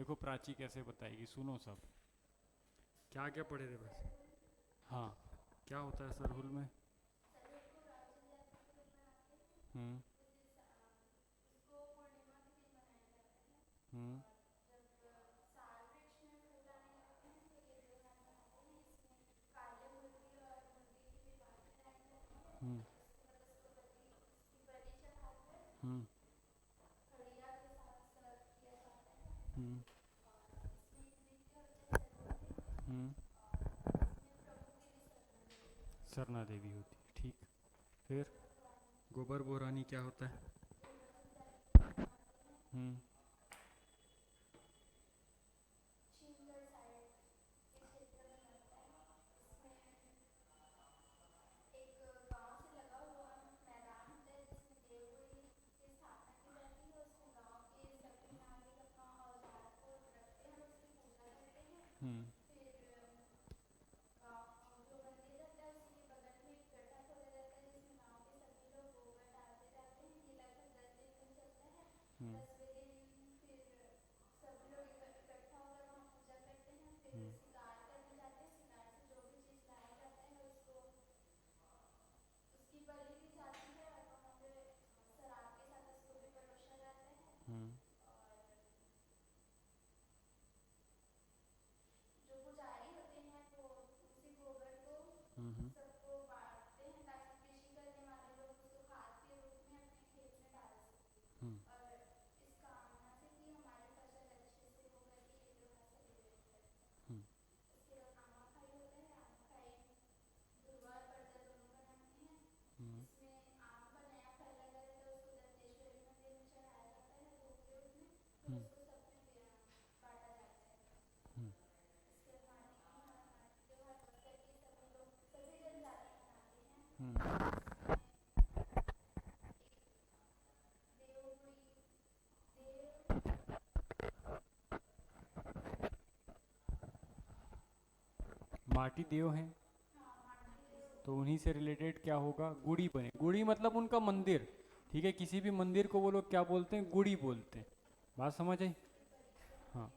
देखो प्राची कैसे बताएगी, सुनो सब। क्या क्या पढ़े थे बस। हाँ, क्या होता है सरहुल में? हम्म। हम्म। हम्म। हम्म। हम्म। हम्म। सरना देवी होती है, ठीक। फिर गोबर बोरानी क्या होता है? हम्म। हम्म। हम्म। हम्म। हम्म। हम्म। हम्म। हम्म। हम्म। हम्म। हम्म। हम्म। माटी देव हैं, तो उन्हीं से रिलेटेड क्या होगा? गुड़ी बने। गुड़ी मतलब उनका मंदिर। ठीक है, किसी भी मंदिर को वो लोग क्या बोलते हैं? गुड़ी बोलते हैं। बात समझ आई? हाँ।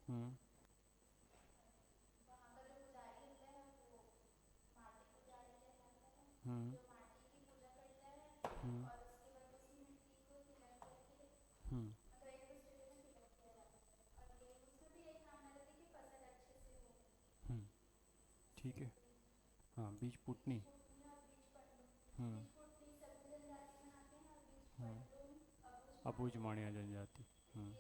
हम्म। हम्म। हम्म। हम्म। हम्म। ठीक है। हाँ, बीज पुटनी। हम्म। हम्म। अबूझ माणिया जनजाति। हम्म।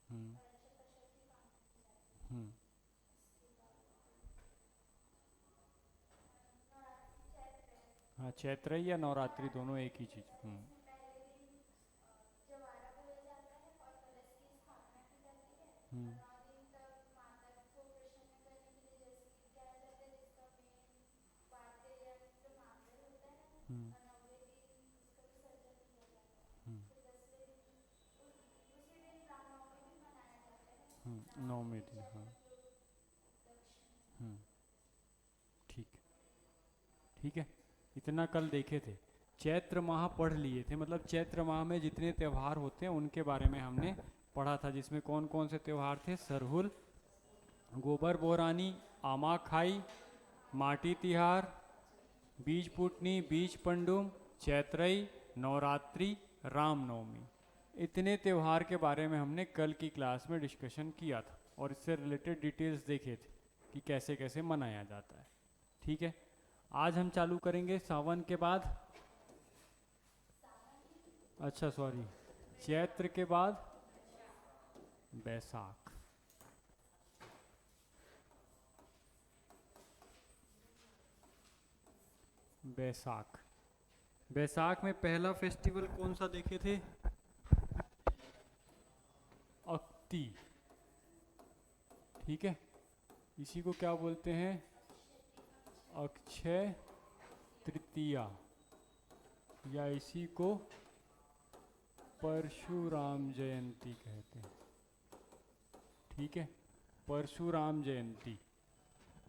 हम्म। हम्म। हाँ, चैत्रई या नवरात्रि दोनों एक ही चीज़। हम्म। हम्म। हम्म। हम्म। नौवें दिन, हाँ। हम्म। ठीक। ठीक है। इतना कल देखे थे। चैत्र माह पढ़ लिए थे, मतलब चैत्र माह में जितने त्यौहार होते हैं उनके बारे में हमने पढ़ा था, जिसमें कौन कौन से त्यौहार थे? सरहुल, गोबर बोरानी, आमा खाई, माटी तिहार, बीज पुटनी, बीज पंडुम, चैत्रई, नवरात्रि, रामनवमी। इतने त्यौहार के बारे में हमने कल की क्लास में डिस्कशन किया था और इससे रिलेटेड डिटेल्स देखे थे कि कैसे कैसे मनाया जाता है। ठीक है। आज हम चालू करेंगे सावन के बाद। अच्छा सॉरी, चैत्र के बाद बैसाख। बैसाख। बैसाख में पहला फेस्टिवल कौन सा देखे थे? अक्ति। ठीक है। इसी को क्या बोलते हैं? अक्षय तृतीया, या इसी को परशुराम जयंती कहते हैं। ठीक है, परशुराम जयंती।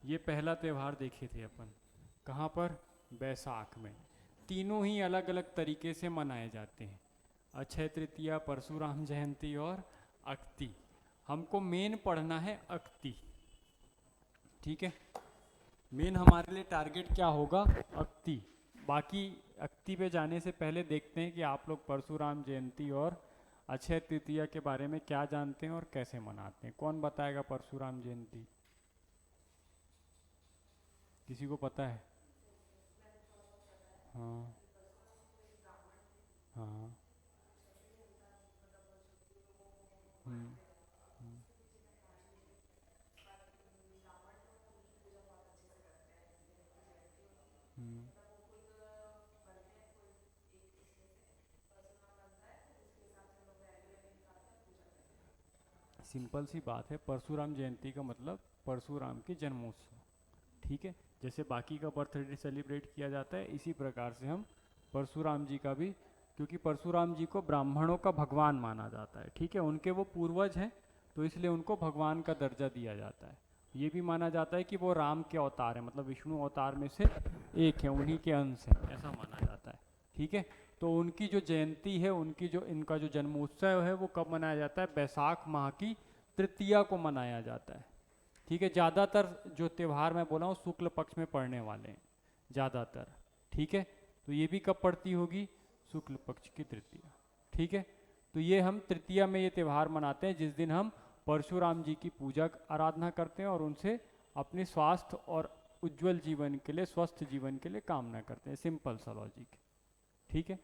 ये पहला त्यौहार देखे थे अपन कहाँ पर? बैसाख में। तीनों ही अलग अलग तरीके से मनाए जाते हैं, अक्षय तृतीया, परशुराम जयंती और अक्ति। हमको मेन पढ़ना है अक्ति, ठीक है। मेन हमारे लिए टारगेट क्या होगा? अक्ति। बाकी अक्ति पे जाने से पहले देखते हैं कि आप लोग परशुराम जयंती और अक्षय तृतीया के बारे में क्या जानते हैं और कैसे मनाते हैं। कौन बताएगा परशुराम जयंती? किसी को पता है? हाँ हाँ। हम्म हम्म। सिंपल सी बात है, परशुराम जयंती का मतलब परशुराम के जन्मोत्सव, ठीक है। जैसे बाकी का बर्थडे सेलिब्रेट किया जाता है, इसी प्रकार से हम परशुराम जी का भी, क्योंकि परशुराम जी को ब्राह्मणों का भगवान माना जाता है, ठीक है। उनके वो पूर्वज हैं, तो इसलिए उनको भगवान का दर्जा दिया जाता है। ये भी माना जाता है कि वो राम के अवतार हैं, मतलब विष्णु अवतार में से एक है, उन्हीं के अंश हैं, ऐसा माना जाता है, ठीक है। तो उनकी जो जयंती है, उनकी जो इनका जो जन्मोत्सव है, वो कब मनाया जाता है? बैसाख माह की तृतीया को मनाया जाता है, ठीक है। ज़्यादातर जो त्यौहार मैं बोला हूँ शुक्ल पक्ष में पड़ने वाले हैं ज़्यादातर, ठीक है। तो ये भी कब पड़ती होगी? शुक्ल पक्ष की तृतीया, ठीक है। तो ये हम तृतीया में ये त्यौहार मनाते हैं, जिस दिन हम परशुराम जी की पूजा आराधना करते हैं और उनसे अपने स्वास्थ्य और उज्जवल जीवन के लिए, स्वस्थ जीवन के लिए कामना करते हैं। सिंपल सा लॉजिक, ठीक है।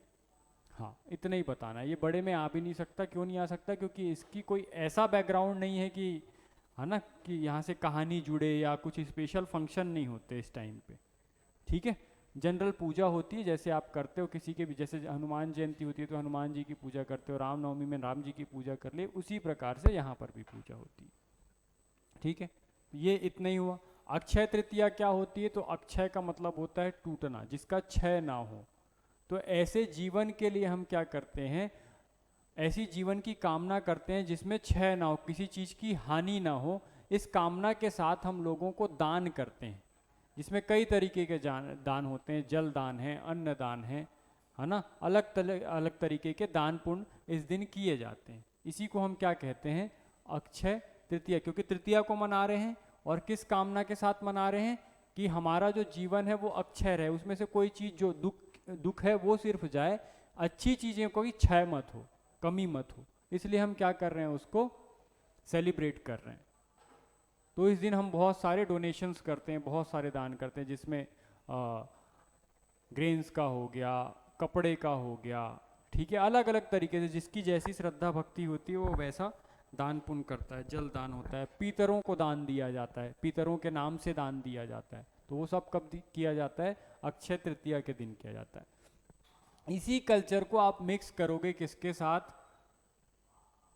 हाँ, इतना ही बताना है। ये बड़े में आ भी नहीं सकता। क्यों नहीं आ सकता? क्योंकि इसकी कोई ऐसा बैकग्राउंड नहीं है कि, है ना, कि यहाँ से कहानी जुड़े या कुछ स्पेशल फंक्शन नहीं होते इस टाइम पे, ठीक है। जनरल पूजा होती है, जैसे आप करते हो किसी के भी, जैसे हनुमान जयंती होती है तो हनुमान जी की पूजा करते हो, रामनवमी में राम जी की पूजा कर ले, उसी प्रकार से यहाँ पर भी पूजा होती है, ठीक है। ये इतना ही हुआ। अक्षय तृतीया क्या होती है? तो अक्षय का मतलब होता है टूटना, जिसका क्षय ना हो। तो ऐसे जीवन के लिए हम क्या करते हैं? ऐसी जीवन की कामना करते हैं जिसमें क्षय ना हो, किसी चीज़ की हानि ना हो। इस कामना के साथ हम लोगों को दान करते हैं, जिसमें कई तरीके के दान होते हैं। जल दान है, अन्न दान है ना, अलग तरीके के दान पुण्य इस दिन किए जाते हैं। इसी को हम क्या कहते हैं? अक्षय तृतीया। क्योंकि तृतीया को मना रहे हैं और किस कामना के साथ मना रहे हैं? कि हमारा जो जीवन है वो अक्षय रहे, उसमें से कोई चीज़ जो दुख है वो सिर्फ जाए, अच्छी चीज़ें कोई क्षय मत हो, कमी मत हो। इसलिए हम क्या कर रहे हैं? उसको सेलिब्रेट कर रहे हैं। तो इस दिन हम बहुत सारे डोनेशंस करते हैं, बहुत सारे दान करते हैं, जिसमें ग्रेन्स का हो गया, कपड़े का हो गया, ठीक है। अलग अलग तरीके से जिसकी जैसी श्रद्धा भक्ति होती है वो वैसा दान पुण्य करता है। जल दान होता है, पीतरों को दान दिया जाता है, पीतरों के नाम से दान दिया जाता है। तो वो सब कब किया जाता है? अक्षय तृतीया के दिन किया जाता है। इसी कल्चर को आप मिक्स करोगे किसके साथ?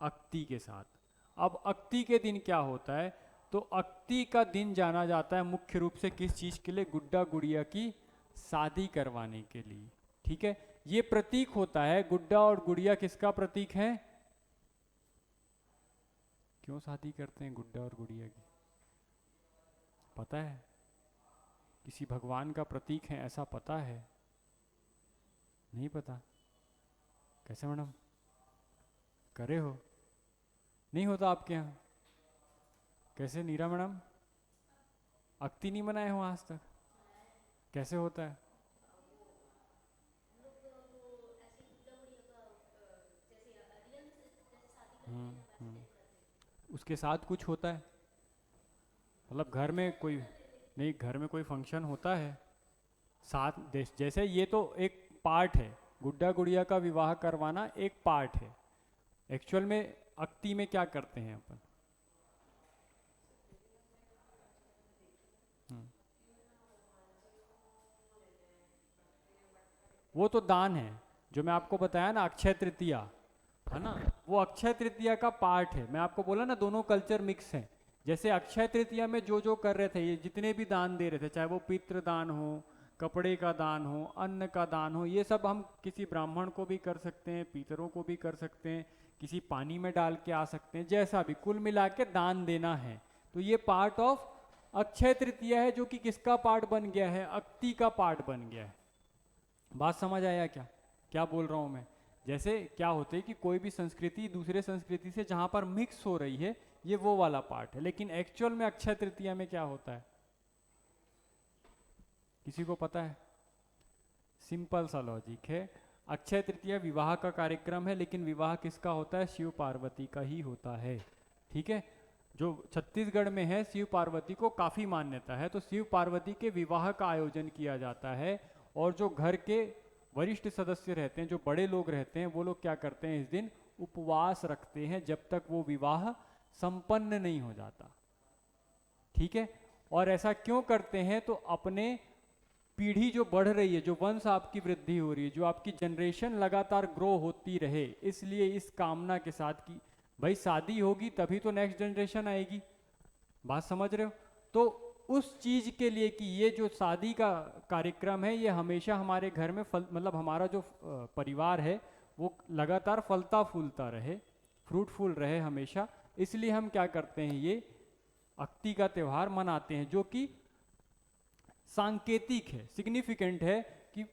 अक्ति के साथ। अब अक्ति के दिन क्या होता है? तो अक्ति का दिन जाना जाता है मुख्य रूप से किस चीज के लिए? गुड्डा गुड़िया की शादी करवाने के लिए, ठीक है। ये प्रतीक होता है, गुड्डा और गुड़िया किसका प्रतीक है? क्यों शादी करते हैं गुड्डा और गुड़िया की? पता है? किसी भगवान का प्रतीक है, ऐसा पता है? नहीं पता? कैसे मैडम? करे हो? नहीं होता आपके यहाँ? कैसे नीरा मैडम? अक्ति नहीं मनाए हो आज तक? कैसे होता है? उसके साथ कुछ होता है? मतलब घर में कोई, नहीं, घर में कोई फंक्शन होता है साथ जैसे ये तो एक पार्ट है, गुड्डा गुड़िया का विवाह करवाना एक पार्ट है। एक्चुअल में अक्ति में क्या करते हैं अपन? वो तो दान है, जो मैं आपको बताया ना, अक्षय तृतीया, है ना, वो अक्षय तृतीया का पार्ट है। मैं आपको बोला ना, दोनों कल्चर मिक्स हैं। जैसे अक्षय तृतीया में जो जो कर रहे थे, ये जितने भी दान दे रहे थे, चाहे वो पितृ दान हो, कपड़े का दान हो, अन्न का दान हो, ये सब हम किसी ब्राह्मण को भी कर सकते हैं, पितरों को भी कर सकते हैं, किसी पानी में डाल के आ सकते हैं, जैसा भी, कुल मिला के दान देना है। तो ये पार्ट ऑफ अक्षय तृतीया है जो कि किसका पार्ट बन गया है, अक्ति का पार्ट बन गया है। बात समझ आया क्या, क्या बोल रहा हूं मैं? जैसे क्या होता है कि कोई भी संस्कृति दूसरे संस्कृति से जहां पर मिक्स हो रही है, ये वो वाला पार्ट है, लेकिन एक्चुअल में अक्षय तृतीया में क्या होता है, किसी को पता है? सिंपल सा लॉजिक है, अक्षय तृतीया विवाह का कार्यक्रम है, लेकिन विवाह किसका होता है, शिव पार्वती का ही होता है। ठीक है, जो छत्तीसगढ़ में है शिव पार्वती को काफी मान्यता है, तो शिव पार्वती के विवाह का आयोजन किया जाता है। और जो घर के वरिष्ठ सदस्य रहते हैं, जो बड़े लोग रहते हैं, वो लोग क्या करते हैं, इस दिन उपवास रखते हैं जब तक वो विवाह संपन्न नहीं हो जाता। ठीक है, और ऐसा क्यों करते हैं, तो अपने पीढ़ी जो बढ़ रही है, जो वंश आपकी वृद्धि हो रही है, जो आपकी जनरेशन लगातार ग्रो होती रहे, इसलिए इस कामना के साथ कि भाई शादी होगी तभी तो नेक्स्ट जनरेशन आएगी। बात समझ रहे हो? तो उस चीज के लिए कि ये जो शादी का कार्यक्रम है ये हमेशा हमारे घर में मतलब हमारा जो परिवार है वो लगातार फलता फूलता रहे, फ्रूटफुल रहे हमेशा, इसलिए हम क्या करते हैं, ये अक्ति का त्यौहार मनाते हैं, जो कि सांकेतिक है, सिग्निफिकेंट है कि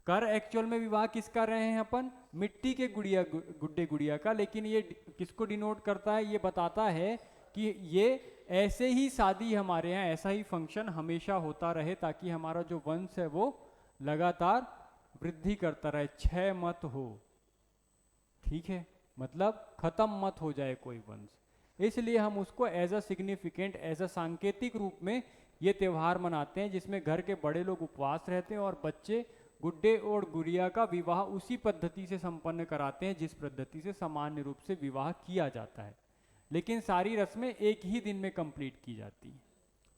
कर एक्चुअल में विवाह किसका रहे हैं अपन, मिट्टी के गुड़िया गुड्डे गुड़िया का, लेकिन ये किसको डिनोट करता है, ये बताता है कि ये ऐसे ही शादी हमारे यहाँ, ऐसा ही फंक्शन हमेशा होता रहे, ताकि हमारा जो वंश है वो लगातार वृद्धि करता रहे, क्षय मत हो। ठीक है, मतलब खत्म मत हो जाए कोई वंश, इसलिए हम उसको as a significant, as a सांकेतिक रूप में ये त्यौहार मनाते हैं, जिसमें घर के बड़े लोग उपवास रहते हैं और बच्चे गुड्डे और गुड़िया का विवाह उसी पद्धति से संपन्न कराते हैं जिस पद्धति से सामान्य रूप से विवाह किया जाता है, लेकिन सारी रस्में एक ही दिन में कंप्लीट की जाती हैं।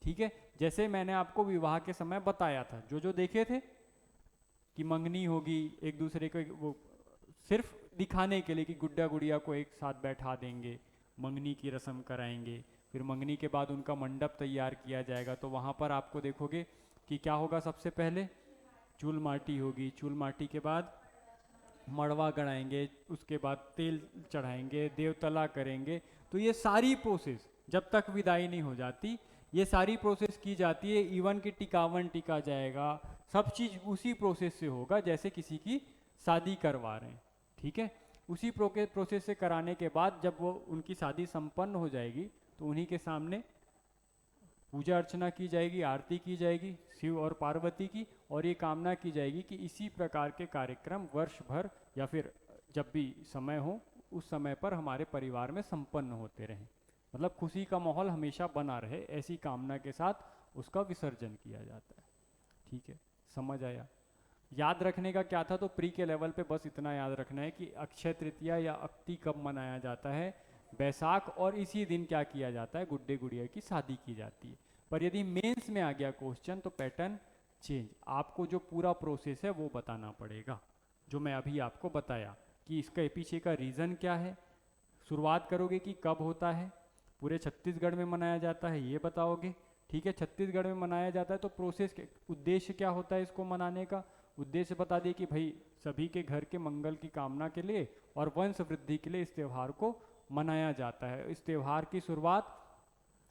ठीक है, जैसे मैंने आपको विवाह के समय बताया था, जो जो देखे थे कि मंगनी होगी, एक दूसरे को वो सिर्फ दिखाने के लिए कि गुड्डा गुड़िया को एक साथ बैठा देंगे, मंगनी की रस्म कराएंगे, फिर मंगनी के बाद उनका मंडप तैयार किया जाएगा, तो वहाँ पर आपको देखोगे कि क्या होगा, सबसे पहले चूल माटी होगी, चूल माटी के बाद मड़वा गड़ाएंगे, उसके बाद तेल चढ़ाएंगे, देवतला करेंगे, तो ये सारी प्रोसेस जब तक विदाई नहीं हो जाती, ये सारी प्रोसेस की जाती है। इवन की टिकावन टिका जाएगा, सब चीज़ उसी प्रोसेस से होगा जैसे किसी की शादी करवा रहे हैं। ठीक है, उसी प्रोसेस से कराने के बाद जब वो उनकी शादी संपन्न हो जाएगी, तो उन्हीं के सामने पूजा अर्चना की जाएगी, आरती की जाएगी शिव और पार्वती की, और ये कामना की जाएगी कि इसी प्रकार के कार्यक्रम वर्ष भर या फिर जब भी समय हो उस समय पर हमारे परिवार में संपन्न होते रहें, मतलब खुशी का माहौल हमेशा बना रहे, ऐसी कामना के साथ उसका विसर्जन किया जाता है। ठीक है, समझ आया? याद रखने का क्या था, तो प्री के लेवल पे बस इतना याद रखना है कि अक्षय तृतीया या अक्ति कब मनाया जाता है, बैसाख, और इसी दिन क्या किया जाता है, गुड्डे गुड़िया की शादी की जाती है। पर यदि मेंस में आ गया क्वेश्चन तो पैटर्न चेंज, आपको जो पूरा प्रोसेस है वो बताना पड़ेगा, जो मैं अभी आपको बताया कि इसका पीछे का रीज़न क्या है। शुरुआत करोगे कि कब होता है, पूरे छत्तीसगढ़ में मनाया जाता है ये बताओगे। ठीक है, छत्तीसगढ़ में मनाया जाता है तो प्रोसेस उद्देश्य क्या होता है इसको मनाने का, उद्देश्य बता दिए कि भाई सभी के घर के मंगल की कामना के लिए और वंश वृद्धि के लिए इस त्यौहार को मनाया जाता है। इस त्यौहार की शुरुआत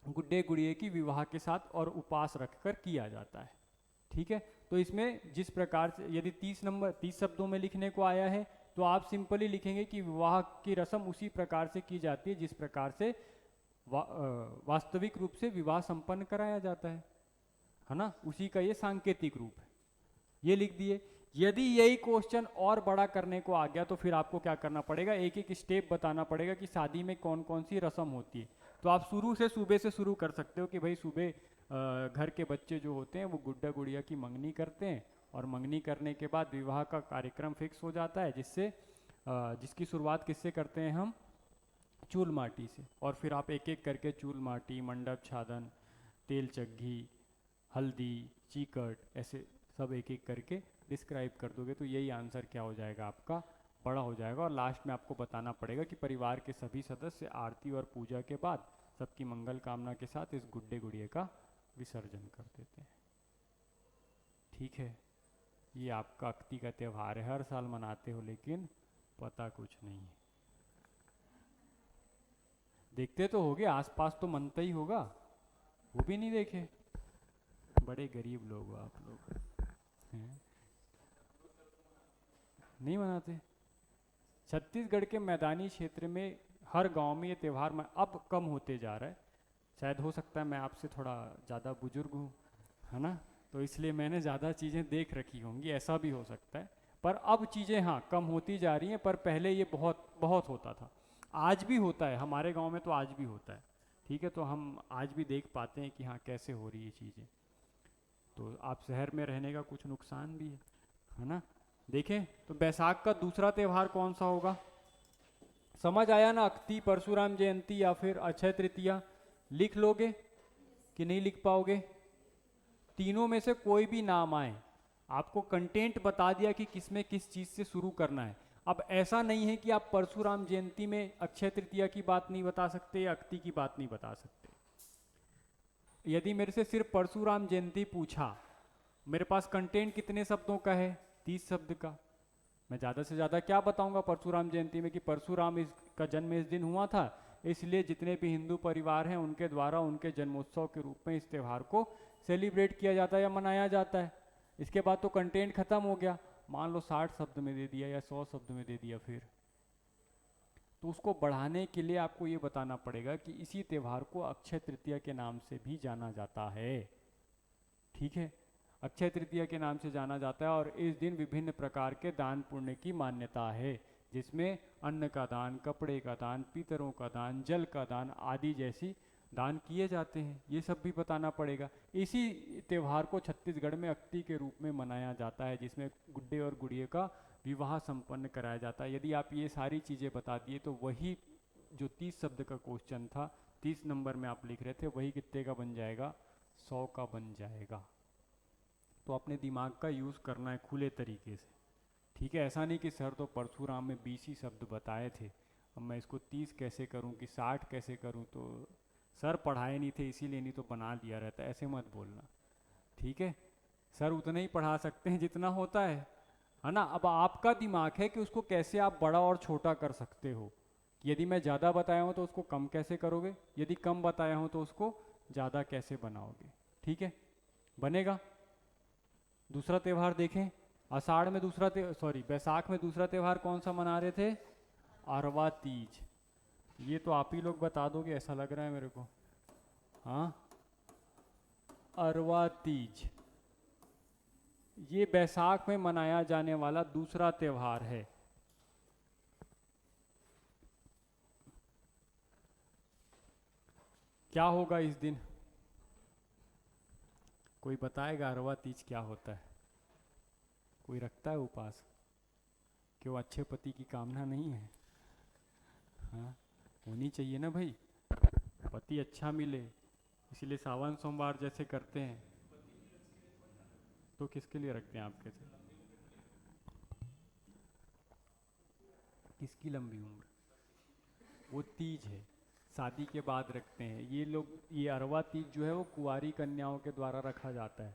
गुड्डे गुड़िए की विवाह के साथ और उपवास रखकर किया जाता है। ठीक है, तो इसमें जिस प्रकार से यदि 30 शब्दों में लिखने को आया है तो आप सिंपली लिखेंगे कि विवाह की रस्म उसी प्रकार से की जाती है जिस प्रकार से वास्तविक रूप से विवाह संपन्न कराया जाता है ना, उसी का ये सांकेतिक रूप है, ये लिख दिए। यदि यही क्वेश्चन और बड़ा करने को आ गया तो फिर आपको क्या करना पड़ेगा, एक एक स्टेप बताना पड़ेगा कि शादी में कौन कौन सी रस्म होती है। तो आप सुबह से शुरू कर सकते हो कि भाई सुबह घर के बच्चे जो होते हैं वो गुड्डा गुड़िया की मंगनी करते हैं, और मंगनी करने के बाद विवाह का कार्यक्रम फिक्स हो जाता है, जिसकी शुरुआत किससे करते हैं हम, चूल माटी से, और फिर आप एक एक करके चूल माटी, मंडप छादन, तेल चग्घी, हल्दी, चीकट, ऐसे सब एक एक करके डिस्क्राइब कर दोगे तो यही आंसर क्या हो जाएगा आपका, बड़ा हो जाएगा। और लास्ट में आपको बताना पड़ेगा कि परिवार के सभी सदस्य आरती और पूजा के बाद सबकी मंगल कामना के साथ इस गुड्डे गुड़िए का विसर्जन कर देते हैं। ठीक है, ये आपका अक्ति का त्यौहार है, हर साल मनाते हो लेकिन पता कुछ नहीं है। देखते तो होगे आसपास तो मनता ही होगा, वो भी नहीं देखे? बड़े गरीब लोग हो आप लोग हैं। नहीं मनाते? छत्तीसगढ़ के मैदानी क्षेत्र में हर गांव में ये त्यौहार अब कम होते जा रहा है। शायद हो सकता है मैं आपसे थोड़ा ज़्यादा बुजुर्ग हूँ, है ना, तो इसलिए मैंने ज़्यादा चीज़ें देख रखी होंगी, ऐसा भी हो सकता है। पर अब चीज़ें हाँ कम होती जा रही हैं, पर पहले ये बहुत बहुत होता था। आज भी होता है हमारे गांव में, तो आज भी होता है। ठीक है, तो हम आज भी देख पाते हैं कि हाँ कैसे हो रही है चीज़ें। तो आप शहर में रहने का कुछ नुकसान भी है ना। देखें तो बैसाख का दूसरा त्यौहार कौन सा होगा? समझ आया ना? अक्ति, परशुराम जयंती या फिर अक्षय तृतीया? लिख लोगे कि नहीं लिख पाओगे? तीनों में से कोई भी नाम आए, आपको कंटेंट बता दिया कि किसमें किस चीज़ से शुरू करना है। अब ऐसा नहीं है कि आप परशुराम जयंती में अक्षय तृतीया की बात नहीं बता सकते या अक्ति की बात नहीं बता सकते। यदि मेरे से सिर्फ परशुराम जयंती पूछा, मेरे पास कंटेंट कितने शब्दों का है? 30 शब्द का। मैं ज़्यादा से ज़्यादा क्या बताऊंगा परशुराम जयंती में कि परशुराम का जन्म इस दिन हुआ था, इसलिए जितने भी हिंदू परिवार हैं उनके द्वारा उनके जन्मोत्सव के रूप में इस त्यौहार को सेलिब्रेट किया जाता है या मनाया जाता है। इसके बाद तो कंटेंट खत्म हो गया। मान लो 60 शब्द में दे दिया या 100 शब्द में दे दिया, फिर तो उसको बढ़ाने के लिए आपको ये बताना पड़ेगा कि इसी त्यौहार को अक्षय तृतीया के नाम से भी जाना जाता है। ठीक है, अक्षय तृतीया के नाम से जाना जाता है और इस दिन विभिन्न प्रकार के दान पुण्य की मान्यता है, जिसमें अन्न का दान, कपड़े का दान, पितरों का दान, जल का दान आदि जैसी दान किए जाते हैं। ये सब भी बताना पड़ेगा। इसी त्यौहार को छत्तीसगढ़ में अक्ति के रूप में मनाया जाता है, जिसमें गुड्डे और गुड़िए का विवाह संपन्न कराया जाता है। यदि आप ये सारी चीज़ें बता दिए तो वही जो 30 शब्द का क्वेश्चन था, 30 नंबर में आप लिख रहे थे, वही कितने का बन जाएगा? 100 का बन जाएगा। तो अपने दिमाग का यूज़ करना है खुले तरीके से। ठीक है, ऐसा नहीं कि सर तो परशुराम में 20 ही शब्द बताए थे, अब मैं इसको 30 कैसे करूं कि 60 कैसे करूं, तो सर पढ़ाए नहीं थे इसीलिए, नहीं तो बना लिया रहता, ऐसे मत बोलना। ठीक है, सर उतना ही पढ़ा सकते हैं जितना होता है ना। अब आपका दिमाग है कि उसको कैसे आप बड़ा और छोटा कर सकते हो। यदि मैं ज़्यादा बताया हूँ तो उसको कम कैसे करोगे, यदि कम बताया हूँ तो उसको ज़्यादा कैसे बनाओगे। ठीक है, बनेगा। दूसरा त्यौहार देखें, आषाढ़ में दूसरा सॉरी बैसाख में दूसरा त्यौहार कौन सा मना रहे थे? अरवा तीज। ये तो आप ही लोग बता दोगे ऐसा लग रहा है मेरे को। हाँ, अरवा तीज ये बैसाख में मनाया जाने वाला दूसरा त्यौहार है। क्या होगा इस दिन? कोई बताएगा अरवा तीज क्या होता है? कोई रखता है उपास? क्यों, अच्छे पति की कामना नहीं है? हाँ, होनी चाहिए ना भाई, पति अच्छा मिले, इसलिए सावन सोमवार जैसे करते हैं। तो किसके लिए रखते हैं आपके से? किसकी लंबी उम्र? वो तीज है, शादी के बाद रखते हैं ये लोग। ये अरवा तीज जो है वो कुंवारी कन्याओं के द्वारा रखा जाता है।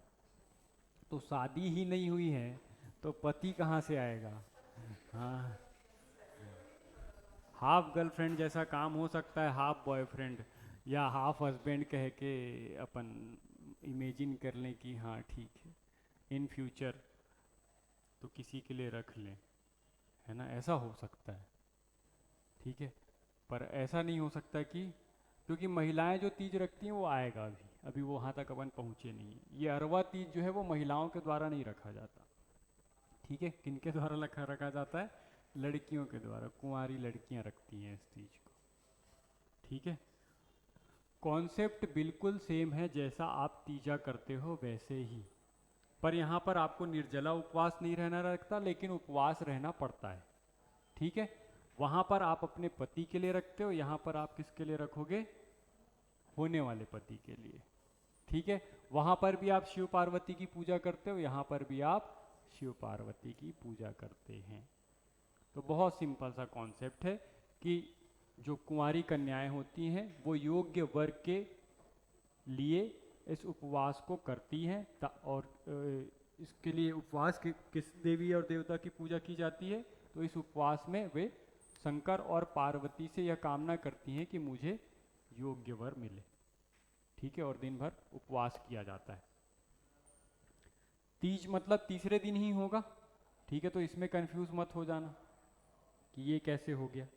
तो शादी ही नहीं हुई है तो पति कहाँ से आएगा? हाँ, हाफ गर्लफ्रेंड जैसा काम हो सकता है, हाफ बॉयफ्रेंड या हाफ हस्बैंड कह के अपन इमेजिन कर लें कि हाँ ठीक है, इन फ्यूचर तो किसी के लिए रख लें, है ना, ऐसा हो सकता है। ठीक है, पर ऐसा नहीं हो सकता कि, क्योंकि महिलाएं जो तीज रखती हैं वो आएगा अभी, अभी वो वहाँ तक अपन पहुँचे नहीं है। ये अरवा तीज जो है वो महिलाओं के द्वारा नहीं रखा जाता। ठीक है, किनके द्वारा रखा जाता है? लड़कियों के द्वारा, कुंवारी लड़कियां रखती हैं इस तीज को। ठीक है, कॉन्सेप्ट बिल्कुल सेम है, जैसा आप तीजा करते हो वैसे ही, पर यहाँ पर आपको निर्जला उपवास नहीं रहना रखता, लेकिन उपवास रहना पड़ता है। ठीक है, वहाँ पर आप अपने पति के लिए रखते हो, यहाँ पर आप किसके लिए रखोगे? होने वाले पति के लिए। ठीक है, वहाँ पर भी आप शिव पार्वती की पूजा करते हो, यहाँ पर भी आप शिव पार्वती की पूजा करते हैं। तो बहुत सिंपल सा कॉन्सेप्ट है कि जो कुंवारी कन्याएं होती हैं वो योग्य वर्ग के लिए इस उपवास को करती हैं, और इसके लिए उपवास किस देवी और देवता की पूजा की जाती है? तो इस उपवास में वे शंकर और पार्वती से यह कामना करती हैं कि मुझे योग्य वर मिले। ठीक है, और दिन भर उपवास किया जाता है। तीज मतलब तीसरे दिन ही होगा, ठीक है, तो इसमें कंफ्यूज मत हो जाना कि ये कैसे हो गया।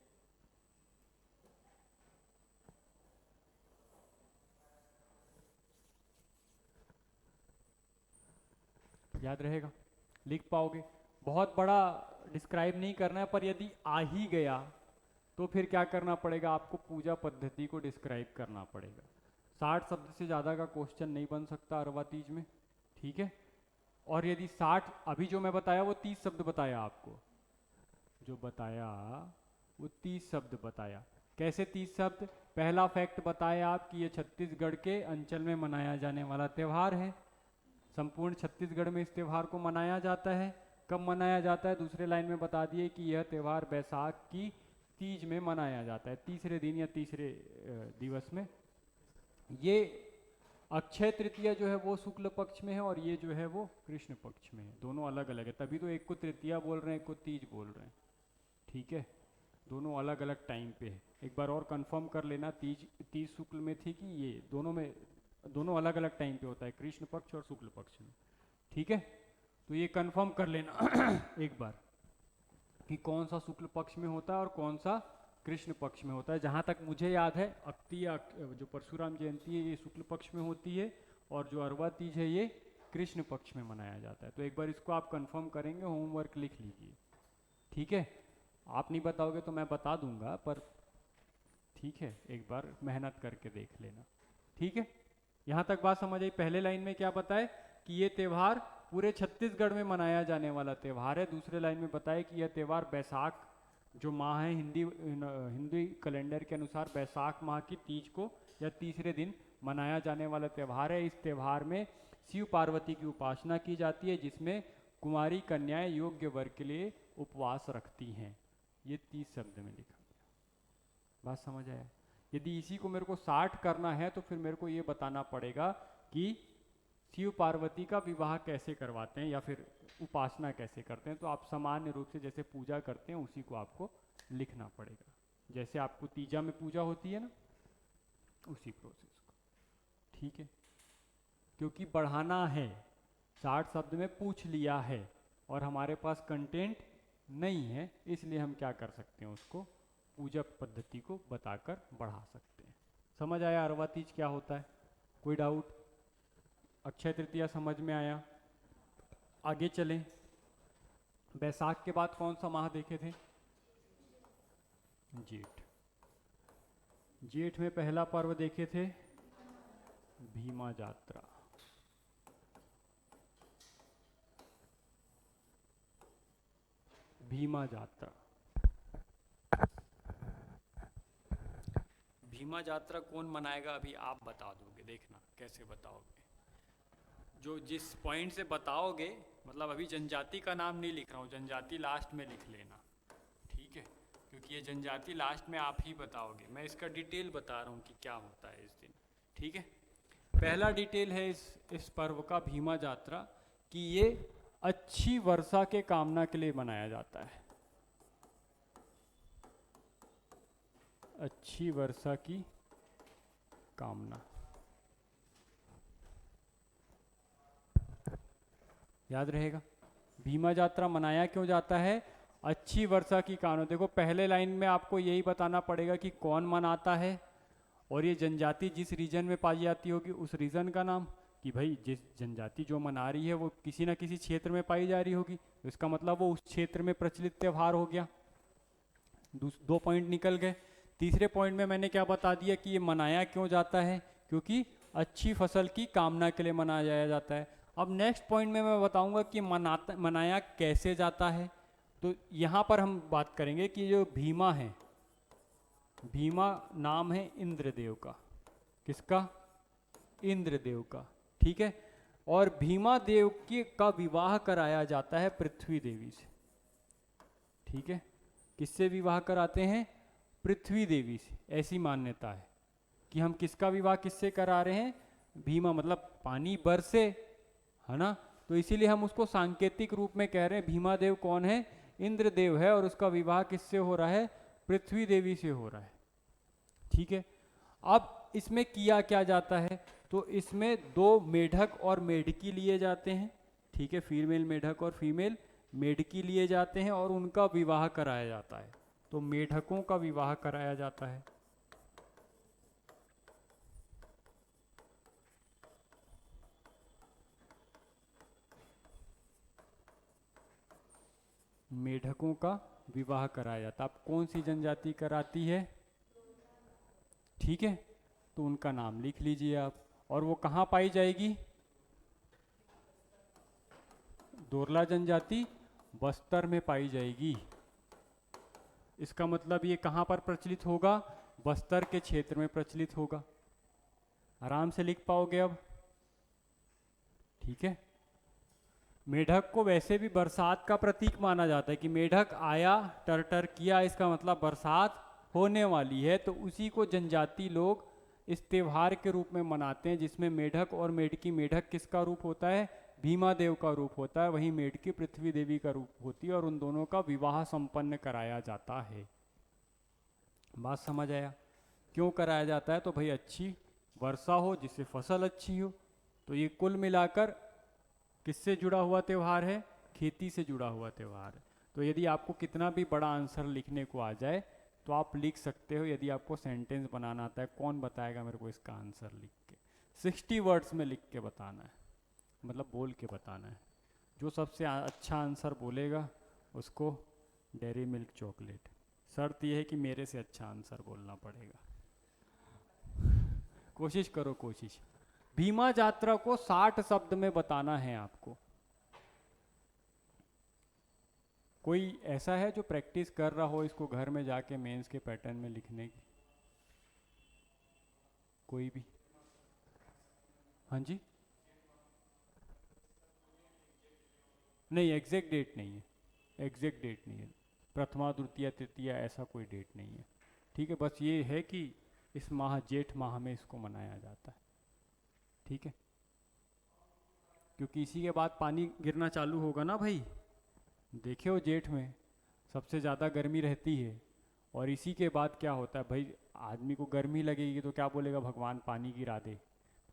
याद रहेगा, लिख पाओगे। बहुत बड़ा डिस्क्राइब नहीं करना है, पर यदि आ ही गया तो फिर क्या करना पड़ेगा आपको, पूजा पद्धति को डिस्क्राइब करना पड़ेगा। 60 शब्द से ज़्यादा का क्वेश्चन नहीं बन सकता अरवा तीज में, ठीक है। और यदि 60, अभी जो मैं बताया वो 30 शब्द बताया आपको, जो बताया वो 30 शब्द बताया। कैसे 30 शब्द? पहला फैक्ट बताया आप कि ये छत्तीसगढ़ के अंचल में मनाया जाने वाला त्यौहार है। संपूर्ण छत्तीसगढ़ में इस त्यौहार को मनाया जाता है। कब मनाया जाता है? दूसरे लाइन में बता दिए कि यह त्यौहार बैसाख की तीज में मनाया जाता है, तीसरे दिन या तीसरे दिवस में। ये अक्षय तृतीया जो है वो शुक्ल पक्ष में है और ये जो है वो कृष्ण पक्ष में है, दोनों अलग अलग है। तभी तो एक को तृतीया बोल रहे हैं, एक को तीज बोल रहे हैं, ठीक है। दोनों अलग अलग टाइम पे है। एक बार और कंफर्म कर लेना, तीज शुक्ल में थी कि ये दोनों अलग अलग टाइम पे होता है, कृष्ण पक्ष और शुक्ल पक्ष में, ठीक है। तो ये कंफर्म कर लेना एक बार कि कौन सा शुक्ल पक्ष में होता है और कौन सा कृष्ण पक्ष में होता है। जहाँ तक मुझे याद है, अक्ति जो परशुराम जयंती है ये शुक्ल पक्ष में होती है और जो अरवा तीज है ये कृष्ण पक्ष में मनाया जाता है। तो एक बार इसको आप कंफर्म करेंगे, होमवर्क लिख लीजिए, ठीक है। आप नहीं बताओगे तो मैं बता दूंगा, पर ठीक है, एक बार मेहनत करके देख लेना, ठीक है। यहाँ तक बात समझ आई। पहले लाइन में क्या बताए कि ये त्यौहार पूरे छत्तीसगढ़ में मनाया जाने वाला त्यौहार है। दूसरे लाइन में बताया कि यह त्यौहार बैसाख जो माह है, हिंदी कैलेंडर के अनुसार बैसाख माह की तीज को या तीसरे दिन मनाया जाने वाला त्यौहार है। इस त्यौहार में शिव पार्वती की उपासना की जाती है, जिसमें कुमारी कन्याएं योग्य वर के लिए उपवास रखती हैं। ये 30 शब्द में लिखा गया, बात समझ आया। यदि इसी को मेरे को 60 करना है तो फिर मेरे को ये बताना पड़ेगा कि शिव पार्वती का विवाह कैसे करवाते हैं या फिर उपासना कैसे करते हैं। तो आप सामान्य रूप से जैसे पूजा करते हैं उसी को आपको लिखना पड़ेगा, जैसे आपको तीजा में पूजा होती है ना, उसी प्रोसेस को, ठीक है। क्योंकि बढ़ाना है, 60 शब्द में पूछ लिया है और हमारे पास कंटेंट नहीं है, इसलिए हम क्या कर सकते हैं, उसको पूजा पद्धति को बताकर बढ़ा सकते हैं। समझ आया अरवा तीज क्या होता है? कोई डाउट? अक्षय तृतीया समझ में आया? आगे चलें। बैसाख के बाद कौन सा माह देखे थे? जेठ। जेठ में पहला पर्व देखे थे भीमा यात्रा। भीमा यात्रा, भीमा यात्रा कौन मनाएगा? अभी आप बता दोगे, देखना कैसे बताओगे। जो जिस पॉइंट से बताओगे, मतलब अभी जनजाति का नाम नहीं लिख रहा हूँ, जनजाति लास्ट में लिख लेना, ठीक है, क्योंकि ये जनजाति लास्ट में आप ही बताओगे। मैं इसका डिटेल बता रहा हूँ कि क्या होता है इस दिन, ठीक है। पहला डिटेल है इस पर्व का, भीमा यात्रा, कि ये अच्छी वर्षा के कामना के लिए मनाया जाता है। अच्छी वर्षा की कामना, याद रहेगा। भीमा यात्रा मनाया क्यों जाता है? अच्छी वर्षा की कामना। देखो पहले लाइन में आपको यही बताना पड़ेगा कि कौन मनाता है और ये जनजाति जिस रीजन में पाई जाती होगी उस रीजन का नाम, कि भाई जिस जनजाति जो मना रही है वो किसी ना किसी क्षेत्र में पाई जा रही होगी, तो इसका मतलब वो उस क्षेत्र में प्रचलित त्यौहार हो गया। 2 पॉइंट निकल गए। तीसरे पॉइंट में मैंने क्या बता दिया कि ये मनाया क्यों जाता है, क्योंकि अच्छी फसल की कामना के लिए मनाया जाता है। अब नेक्स्ट पॉइंट में मैं बताऊंगा कि मनाया कैसे जाता है। तो यहाँ पर हम बात करेंगे कि जो भीमा है, भीमा नाम है इंद्रदेव का। किसका? इंद्रदेव का, ठीक है। और भीमा देव का विवाह कराया जाता है पृथ्वी देवी से, ठीक है। किससे विवाह कराते हैं? पृथ्वी देवी से। ऐसी मान्यता है कि हम किसका विवाह किससे करा रहे हैं? भीमा, मतलब पानी बरसे, है ना, तो इसीलिए हम उसको सांकेतिक रूप में कह रहे हैं। भीमा देव कौन है? इंद्रदेव है, और उसका विवाह किससे हो रहा है? पृथ्वी देवी से हो रहा है, ठीक है। अब इसमें किया क्या जाता है, तो इसमें दो मेढक और मेढकी लिए जाते हैं, ठीक है, फीमेल मेढक और फीमेल मेढकी लिए जाते हैं और उनका विवाह कराया जाता है। तो मेढकों का विवाह कराया जाता है। मेढकों का विवाह कराया जाता है। अब कौन सी जनजाति कराती है, ठीक है, तो उनका नाम लिख लीजिए आप। और वो कहाँ पाई जाएगी, दोरला जनजाति बस्तर में पाई जाएगी। इसका मतलब ये कहाँ पर प्रचलित होगा, बस्तर के क्षेत्र में प्रचलित होगा। आराम से लिख पाओगे अब, ठीक है। मेढक को वैसे भी बरसात का प्रतीक माना जाता है कि मेढक आया, टर टर किया, इसका मतलब बरसात होने वाली है। तो उसी को जनजाति लोग इस त्योहार के रूप में मनाते हैं, जिसमें मेढक और मेढकी, मेढक किसका रूप होता है, भीमा देव का रूप होता है, वहीं मेढकी पृथ्वी देवी का रूप होती है, और उन दोनों का विवाह संपन्न कराया जाता है। बात समझ आया, क्यों कराया जाता है, तो भाई अच्छी वर्षा हो, जिससे फसल अच्छी हो। तो ये कुल मिलाकर किससे जुड़ा हुआ त्यौहार है, खेती से जुड़ा हुआ त्यौहार है। तो यदि आपको कितना भी बड़ा आंसर लिखने को आ जाए तो आप लिख सकते हो। यदि आपको सेंटेंस बनाना आता है, कौन बताएगा मेरे को इसका आंसर लिख के, 60 वर्ड्स में लिख के बताना है, मतलब बोल के बताना है। जो सबसे अच्छा आंसर बोलेगा उसको डेयरी मिल्क चॉकलेट। शर्त यह है कि मेरे से अच्छा आंसर बोलना पड़ेगा। कोशिश करो, कोशिश। भीमा यात्रा को 60 शब्द में बताना है आपको। कोई ऐसा है जो प्रैक्टिस कर रहा हो इसको घर में जाके मेंस के पैटर्न में लिखने की, कोई भी? हाँ जी, नहीं एग्जैक्ट डेट नहीं है, एग्जैक्ट डेट नहीं है, प्रथमा द्वितीया तृतीया ऐसा कोई डेट नहीं है, ठीक है। बस ये है कि इस माह, जेठ माह में इसको मनाया जाता है, ठीक है। क्योंकि इसी के बाद पानी गिरना चालू होगा ना भाई, देखे हो जेठ में सबसे ज़्यादा गर्मी रहती है, और इसी के बाद क्या होता है भाई, आदमी को गर्मी लगेगी तो क्या बोलेगा, भगवान पानी गिरा दे।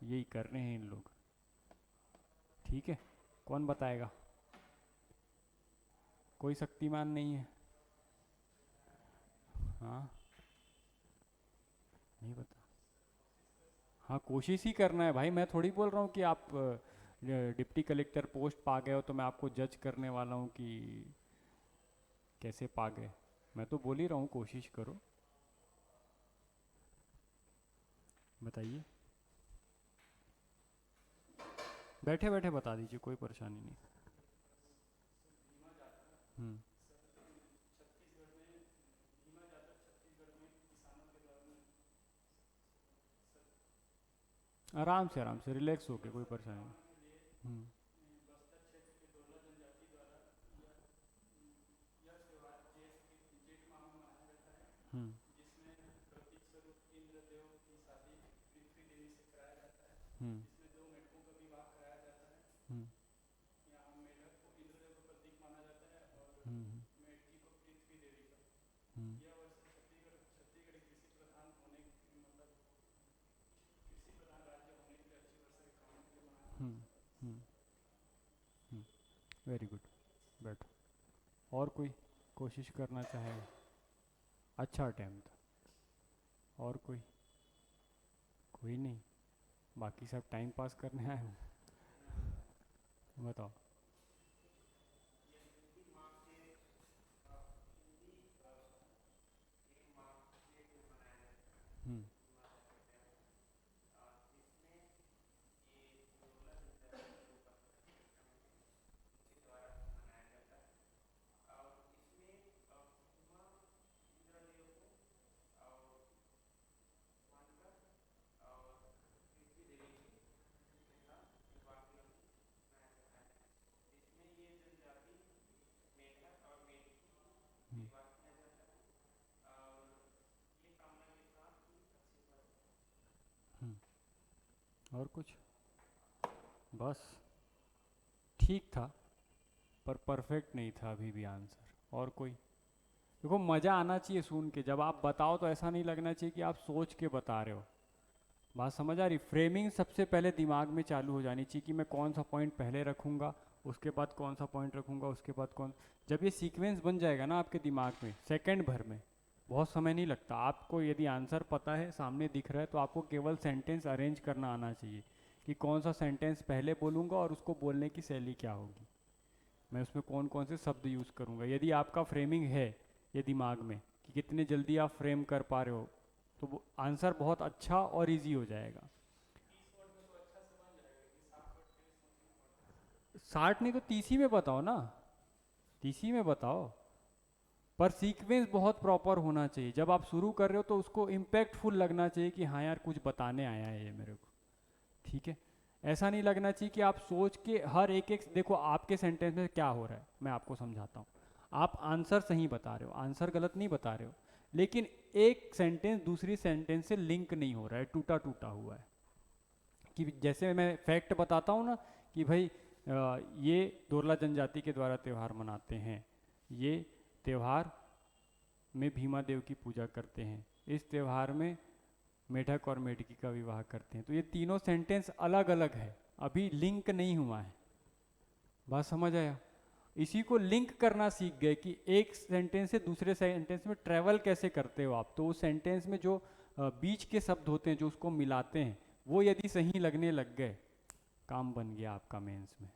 यही कर रहे हैं इन लोग, ठीक है। कौन बताएगा, कोई शक्तिमान नहीं है? हाँ, नहीं बता, हाँ कोशिश ही करना है भाई। मैं थोड़ी बोल रहा हूँ कि आप डिप्टी कलेक्टर पोस्ट पा गए हो तो मैं आपको जज करने वाला हूँ कि कैसे पा गए। मैं तो बोल ही रहा हूँ कोशिश करो। बताइए, बैठे बैठे बता दीजिए, कोई परेशानी नहीं। हम्म, आराम से रिलैक्स होके, कोई परेशानी नहीं। हम्म, हम्म, हम्म, हम्म, हम्म, हम्म, हम्म, हम्म, हम्म, वेरी गुड, बैठो। और कोई कोशिश करना चाहेगा? अच्छा अटैम्प्ट था। और कोई? कोई नहीं, बाकी सब टाइम पास करने आए हो। बताओ। हम्म, हम्म, हम्म। और कुछ? बस, ठीक था पर परफेक्ट नहीं था अभी भी आंसर। और कोई? देखो मज़ा आना चाहिए सुन के, जब आप बताओ तो ऐसा नहीं लगना चाहिए कि आप सोच के बता रहे हो। बात समझ आ रही? फ्रेमिंग सबसे पहले दिमाग में चालू हो जानी चाहिए कि मैं कौन सा पॉइंट पहले रखूंगा, उसके बाद कौन सा पॉइंट रखूंगा, उसके बाद कौन। जब ये सीक्वेंस बन जाएगा ना आपके दिमाग में सेकंड भर में, बहुत समय नहीं लगता आपको। यदि आंसर पता है, सामने दिख रहा है, तो आपको केवल सेंटेंस अरेंज करना आना चाहिए कि कौन सा सेंटेंस पहले बोलूँगा और उसको बोलने की शैली क्या होगी, मैं उसमें कौन कौन से शब्द यूज़ करूँगा। यदि आपका फ्रेमिंग है ये दिमाग में कि कितने जल्दी आप फ्रेम कर पा रहे हो, तो वो आंसर बहुत अच्छा और इजी हो जाएगा। 60 नहीं तो 30 ही में बताओ ना, 30 ही में बताओ। पर सीक्वेंस बहुत प्रॉपर होना चाहिए। जब आप शुरू कर रहे हो तो उसको इम्पैक्टफुल लगना चाहिए कि हाँ यार कुछ बताने आया है ये मेरे को, ठीक है। ऐसा नहीं लगना चाहिए कि आप सोच के हर एक एक, देखो आपके सेंटेंस में क्या हो रहा है मैं आपको समझाता हूँ। आप आंसर सही बता रहे हो, आंसर गलत नहीं बता रहे हो, लेकिन एक सेंटेंस दूसरी सेंटेंस से लिंक नहीं हो रहा है, टूटा टूटा हुआ है। कि जैसे मैं फैक्ट बताता हूँ ना कि भाई ये दोरला जनजाति के द्वारा त्यौहार मनाते हैं, ये त्यौहार में भीमा देव की पूजा करते हैं, इस त्यौहार में मेढक और मेढकी का विवाह करते हैं। तो ये तीनों सेंटेंस अलग अलग है, अभी लिंक नहीं हुआ है। बात समझ आया? इसी को लिंक करना सीख गए कि एक सेंटेंस से दूसरे सेंटेंस में ट्रेवल कैसे करते हो आप। तो उस सेंटेंस में जो बीच के शब्द होते हैं जो उसको मिलाते हैं, वो यदि सही लगने लग गए, काम बन गया आपका मेंस में।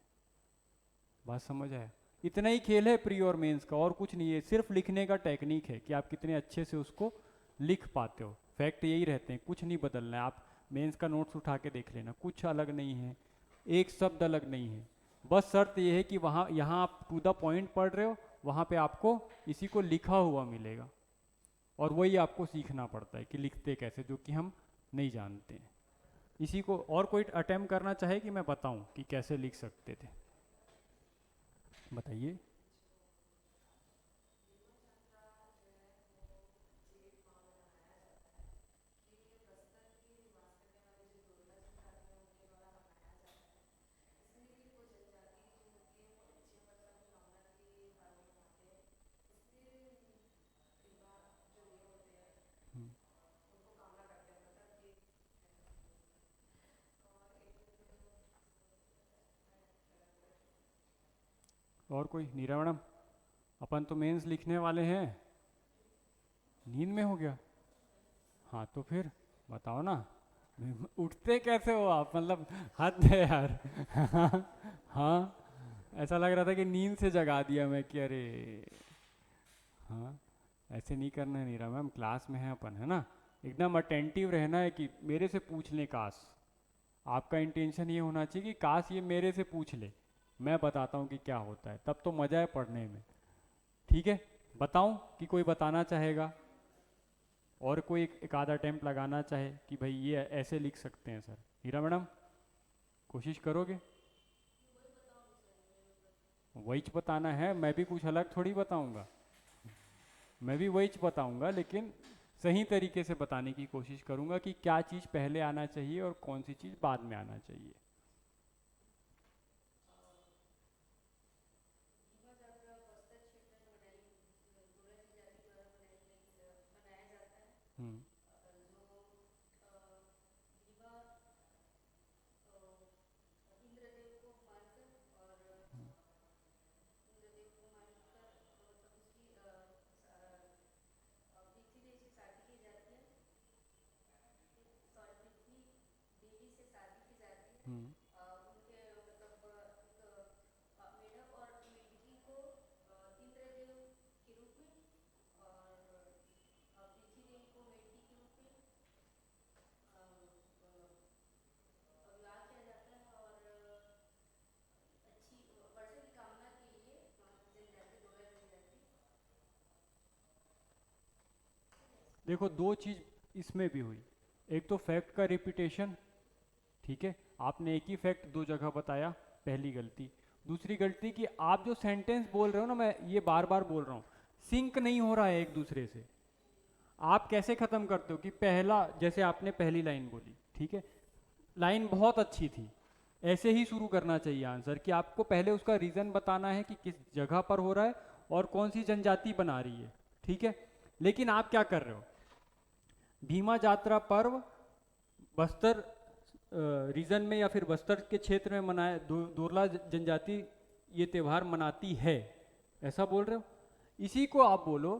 बात समझ आया? इतना ही खेल है प्री और मेंस का, और कुछ नहीं है। सिर्फ लिखने का टेक्निक है कि आप कितने अच्छे से उसको लिख पाते हो। फैक्ट यही रहते हैं, कुछ नहीं बदलना है। आप मेंस का नोट्स उठा के देख लेना, कुछ अलग नहीं है, एक शब्द अलग नहीं है। बस शर्त यह है कि वहाँ यहाँ आप टू द पॉइंट पढ़ रहे हो, वहाँ पे आपको इसी को लिखा हुआ मिलेगा, और वही आपको सीखना पड़ता है कि लिखते कैसे, जो कि हम नहीं जानते हैं। इसी को और कोई अटेम्प्ट करना चाहे कि मैं बताऊं कि कैसे लिख सकते थे, बताइए। हम्म, और कोई? नीरा मैडम, अपन तो मेंस लिखने वाले हैं। नींद में हो गया? हाँ तो फिर बताओ ना, उठते कैसे हो आप, मतलब हद है यार। हाँ, ऐसा लग रहा था कि नींद से जगा दिया मैं कि अरे। हाँ, ऐसे नहीं करना है नीरा मैम, क्लास में है अपन, है ना। एकदम अटेंटिव रहना है कि मेरे से पूछ ले काश। आपका इंटेंशन ये होना चाहिए कि काश ये मेरे से पूछ ले, मैं बताता हूँ कि क्या होता है, तब तो मज़ा है पढ़ने में। ठीक है, बताऊँ कि कोई बताना चाहेगा, और कोई एक आधा अटेम्प्ट लगाना चाहे कि भाई ये ऐसे लिख सकते हैं सर। हीरा मैडम, कोशिश करोगे? वही बताना है, मैं भी कुछ अलग थोड़ी बताऊंगा। मैं भी वही बताऊंगा, लेकिन सही तरीके से बताने की कोशिश करूंगा कि क्या चीज़ पहले आना चाहिए और कौन सी चीज़ बाद में आना चाहिए। हम्म। हम्म। देखो दो चीज़ इसमें भी हुई। एक तो फैक्ट का रिपीटेशन, ठीक है, आपने एक ही फैक्ट दो जगह बताया, पहली गलती। दूसरी गलती कि आप जो सेंटेंस बोल रहे हो ना, मैं ये बार बार बोल रहा हूँ, सिंक नहीं हो रहा है एक दूसरे से। आप कैसे ख़त्म करते हो कि पहला, जैसे आपने पहली लाइन बोली, ठीक है, लाइन बहुत अच्छी थी, ऐसे ही शुरू करना चाहिए आंसर कि आपको पहले उसका रीज़न बताना है कि किस जगह पर हो रहा है और कौन सी जनजाति बना रही है, ठीक है। लेकिन आप क्या कर रहे हो, भीमा जात्रा पर्व बस्तर रीजन में या फिर बस्तर के क्षेत्र में मनाया दोरला जनजाति ये त्यौहार मनाती है, ऐसा बोल रहे हो? इसी को आप बोलो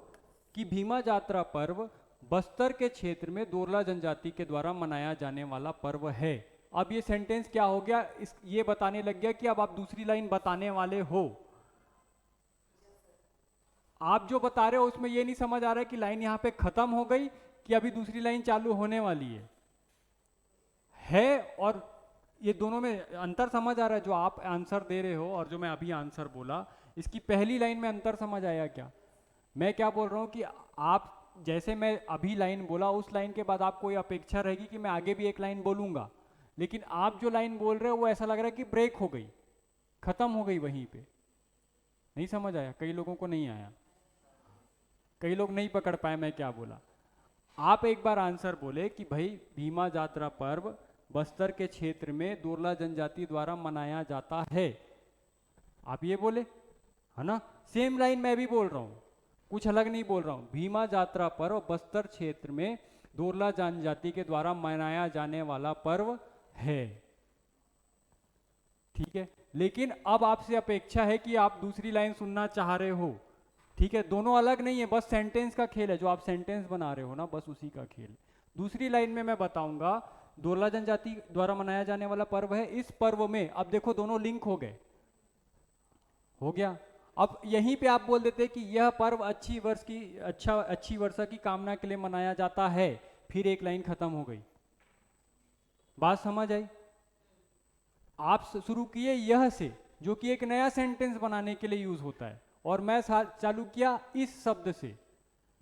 कि भीमा जात्रा पर्व बस्तर के क्षेत्र में दोरला जनजाति के द्वारा मनाया जाने वाला पर्व है। अब ये सेंटेंस क्या हो गया, ये बताने लग गया कि अब आप दूसरी लाइन बताने वाले हो। आप जो बता रहे हो उसमें ये नहीं समझ आ रहा है कि लाइन यहाँ पे खत्म हो गई कि अभी दूसरी लाइन चालू होने वाली है। और ये दोनों में अंतर समझ आ रहा है? जो आप आंसर दे रहे हो और जो मैं अभी आंसर बोला, इसकी पहली लाइन में अंतर समझ आया क्या? मैं क्या बोल रहा हूँ कि आप जैसे मैं अभी लाइन बोला, उस लाइन के बाद आपको ये अपेक्षा रहेगी कि मैं आगे भी एक लाइन बोलूंगा, लेकिन आप जो लाइन बोल रहे हो वो ऐसा लग रहा है कि ब्रेक हो गई, खत्म हो गई वहीं पे। नहीं समझ आया? कई लोगों को नहीं आया, कई लोग नहीं पकड़ पाए मैं क्या बोला। आप एक बार आंसर बोले कि भाई भीमा जात्रा पर्व बस्तर के क्षेत्र में दोरला जनजाति द्वारा मनाया जाता है, आप ये बोले, है ना? सेम लाइन मैं भी बोल रहा हूँ, कुछ अलग नहीं बोल रहा हूँ। भीमा जात्रा पर्व बस्तर क्षेत्र में दोरला जनजाति के द्वारा मनाया जाने वाला पर्व है, ठीक है? लेकिन अब आपसे अपेक्षा है कि आप दूसरी लाइन सुनना चाह रहे हो, ठीक है? दोनों अलग नहीं है, बस सेंटेंस का खेल है, जो आप सेंटेंस बना रहे हो ना, बस उसी का खेल। दूसरी लाइन में मैं बताऊंगा दोरला जनजाति द्वारा मनाया जाने वाला पर्व है। इस पर्व में, अब देखो दोनों लिंक हो गए, हो गया। अब यहीं पे आप बोल देते कि यह पर्व अच्छी वर्षा की कामना के लिए मनाया जाता है, फिर एक लाइन खत्म हो गई। बात समझ आई? आप शुरू किए यह से, जो कि एक नया सेंटेंस बनाने के लिए यूज होता है, और मैं चालू किया इस शब्द से।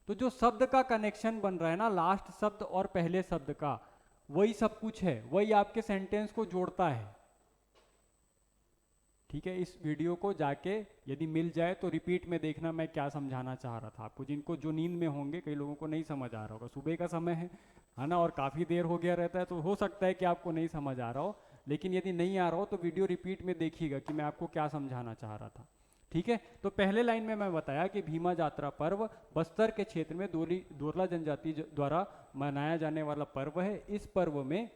तो जो शब्द का कनेक्शन बन रहा है ना, लास्ट शब्द और पहले शब्द का, वही सब कुछ है, वही आपके सेंटेंस को जोड़ता है, ठीक है? इस वीडियो को जाके यदि मिल जाए तो रिपीट में देखना मैं क्या समझाना चाह रहा था आपको। जिनको जो नींद में होंगे, कई लोगों को नहीं समझ आ रहा होगा, सुबह का समय है ना, और काफ़ी देर हो गया रहता है, तो हो सकता है कि आपको नहीं समझ आ रहा हो। लेकिन यदि नहीं आ रहा हो तो वीडियो रिपीट में देखिएगा कि मैं आपको क्या समझाना चाह रहा था, ठीक है? तो पहले लाइन में मैं बताया कि भीमा जात्रा पर्व बस्तर के क्षेत्र में दोरला जनजाति द्वारा मनाया जाने वाला पर्व है। इस पर्व में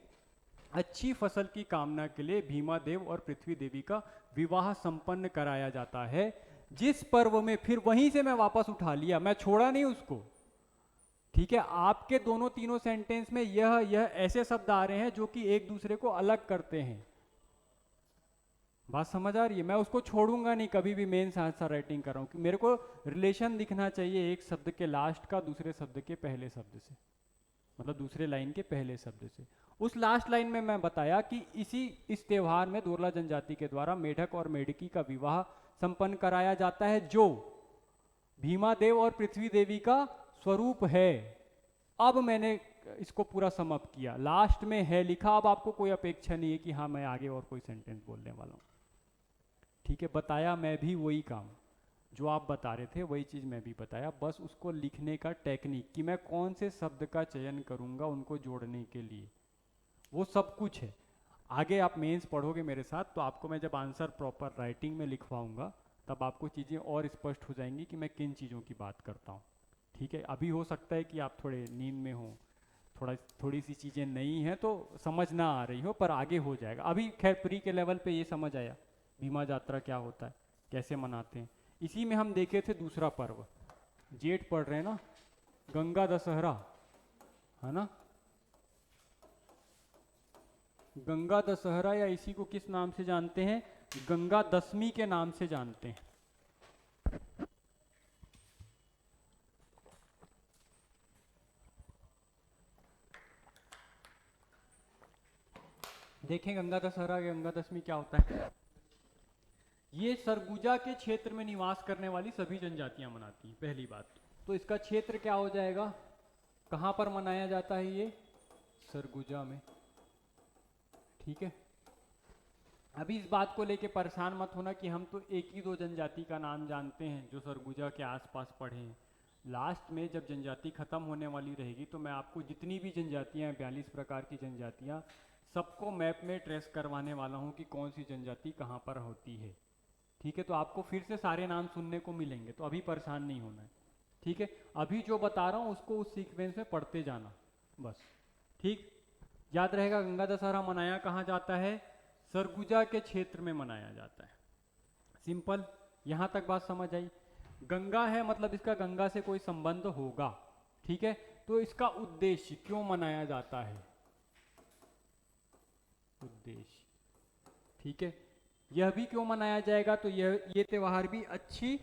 अच्छी फसल की कामना के लिए भीमा देव और पृथ्वी देवी का विवाह संपन्न कराया जाता है। जिस पर्व में, फिर वहीं से मैं वापस उठा लिया, मैं छोड़ा नहीं उसको, ठीक है? आपके दोनों तीनों सेंटेंस में यह ऐसे शब्द आ रहे हैं जो कि एक दूसरे को अलग करते हैं। बात समझ आ रही है? मैं उसको छोड़ूंगा नहीं कभी भी, मेंस आंसर राइटिंग कर रहा हूँ कि मेरे को रिलेशन दिखना चाहिए एक शब्द के लास्ट का दूसरे शब्द के पहले शब्द से, मतलब दूसरे लाइन के पहले शब्द से। उस लास्ट लाइन में मैं बताया कि इस त्योहार में दोरला जनजाति के द्वारा मेढक और मेढकी का विवाह संपन्न कराया जाता है, जो भीमा देव और पृथ्वी देवी का स्वरूप है। अब मैंने इसको पूरा समअप किया, लास्ट में है लिखा, अब आपको कोई अपेक्षा नहीं है कि हाँ मैं आगे और कोई सेंटेंस बोलने वाला हूँ, ठीक है? बताया मैं भी वही काम, जो आप बता रहे थे वही चीज़ मैं भी बताया, बस उसको लिखने का टेक्निक कि मैं कौन से शब्द का चयन करूँगा उनको जोड़ने के लिए, वो सब कुछ है। आगे आप मेंस पढ़ोगे मेरे साथ तो आपको मैं जब आंसर प्रॉपर राइटिंग में लिखवाऊंगा तब आपको चीज़ें और स्पष्ट हो जाएंगी कि मैं किन चीज़ों की बात करता हूँ, ठीक है? अभी हो सकता है कि आप थोड़े नींद में हो, थोड़ी सी चीज़ें नई हैं तो समझ ना आ रही हो, पर आगे हो जाएगा। अभी खैर प्री के लेवल पे ये समझ आया भीमा यात्रा क्या होता है, कैसे मनाते हैं। इसी में हम देखे थे दूसरा पर्व, जेठ पढ़ रहे हैं ना, गंगा दशहरा, है ना? गंगा दशहरा, या इसी को किस नाम से जानते हैं? गंगा दशमी के नाम से जानते हैं। देखें गंगा दशहरा, गंगा दशमी क्या होता है। ये सरगुजा के क्षेत्र में निवास करने वाली सभी जनजातियां मनाती हैं, पहली बात। तो इसका क्षेत्र क्या हो जाएगा, कहाँ पर मनाया जाता है ये? सरगुजा में, ठीक है? अभी इस बात को लेके परेशान मत होना कि हम तो एक ही दो जनजाति का नाम जानते हैं जो सरगुजा के आसपास पढ़े हैं। लास्ट में जब जनजाति खत्म होने वाली रहेगी तो मैं आपको जितनी भी जनजातियां हैं, 42 प्रकार की जनजातियां, सबको मैप में ट्रेस करवाने वाला हूं कि कौन सी जनजाति कहां पर होती है, ठीक है? तो आपको फिर से सारे नाम सुनने को मिलेंगे, तो अभी परेशान नहीं होना है, ठीक है? अभी जो बता रहा हूँ उसको उस सीक्वेंस में पढ़ते जाना बस, ठीक? याद रहेगा, गंगा दशहरा मनाया कहाँ जाता है? सरगुजा के क्षेत्र में मनाया जाता है। सिंपल, यहां तक बात समझ आई। गंगा है मतलब इसका गंगा से कोई संबंध होगा, ठीक है। तो इसका उद्देश्य क्यों मनाया जाता है, उद्देश्य, ठीक है। यह भी क्यों मनाया जाएगा, तो ये त्योहार भी अच्छी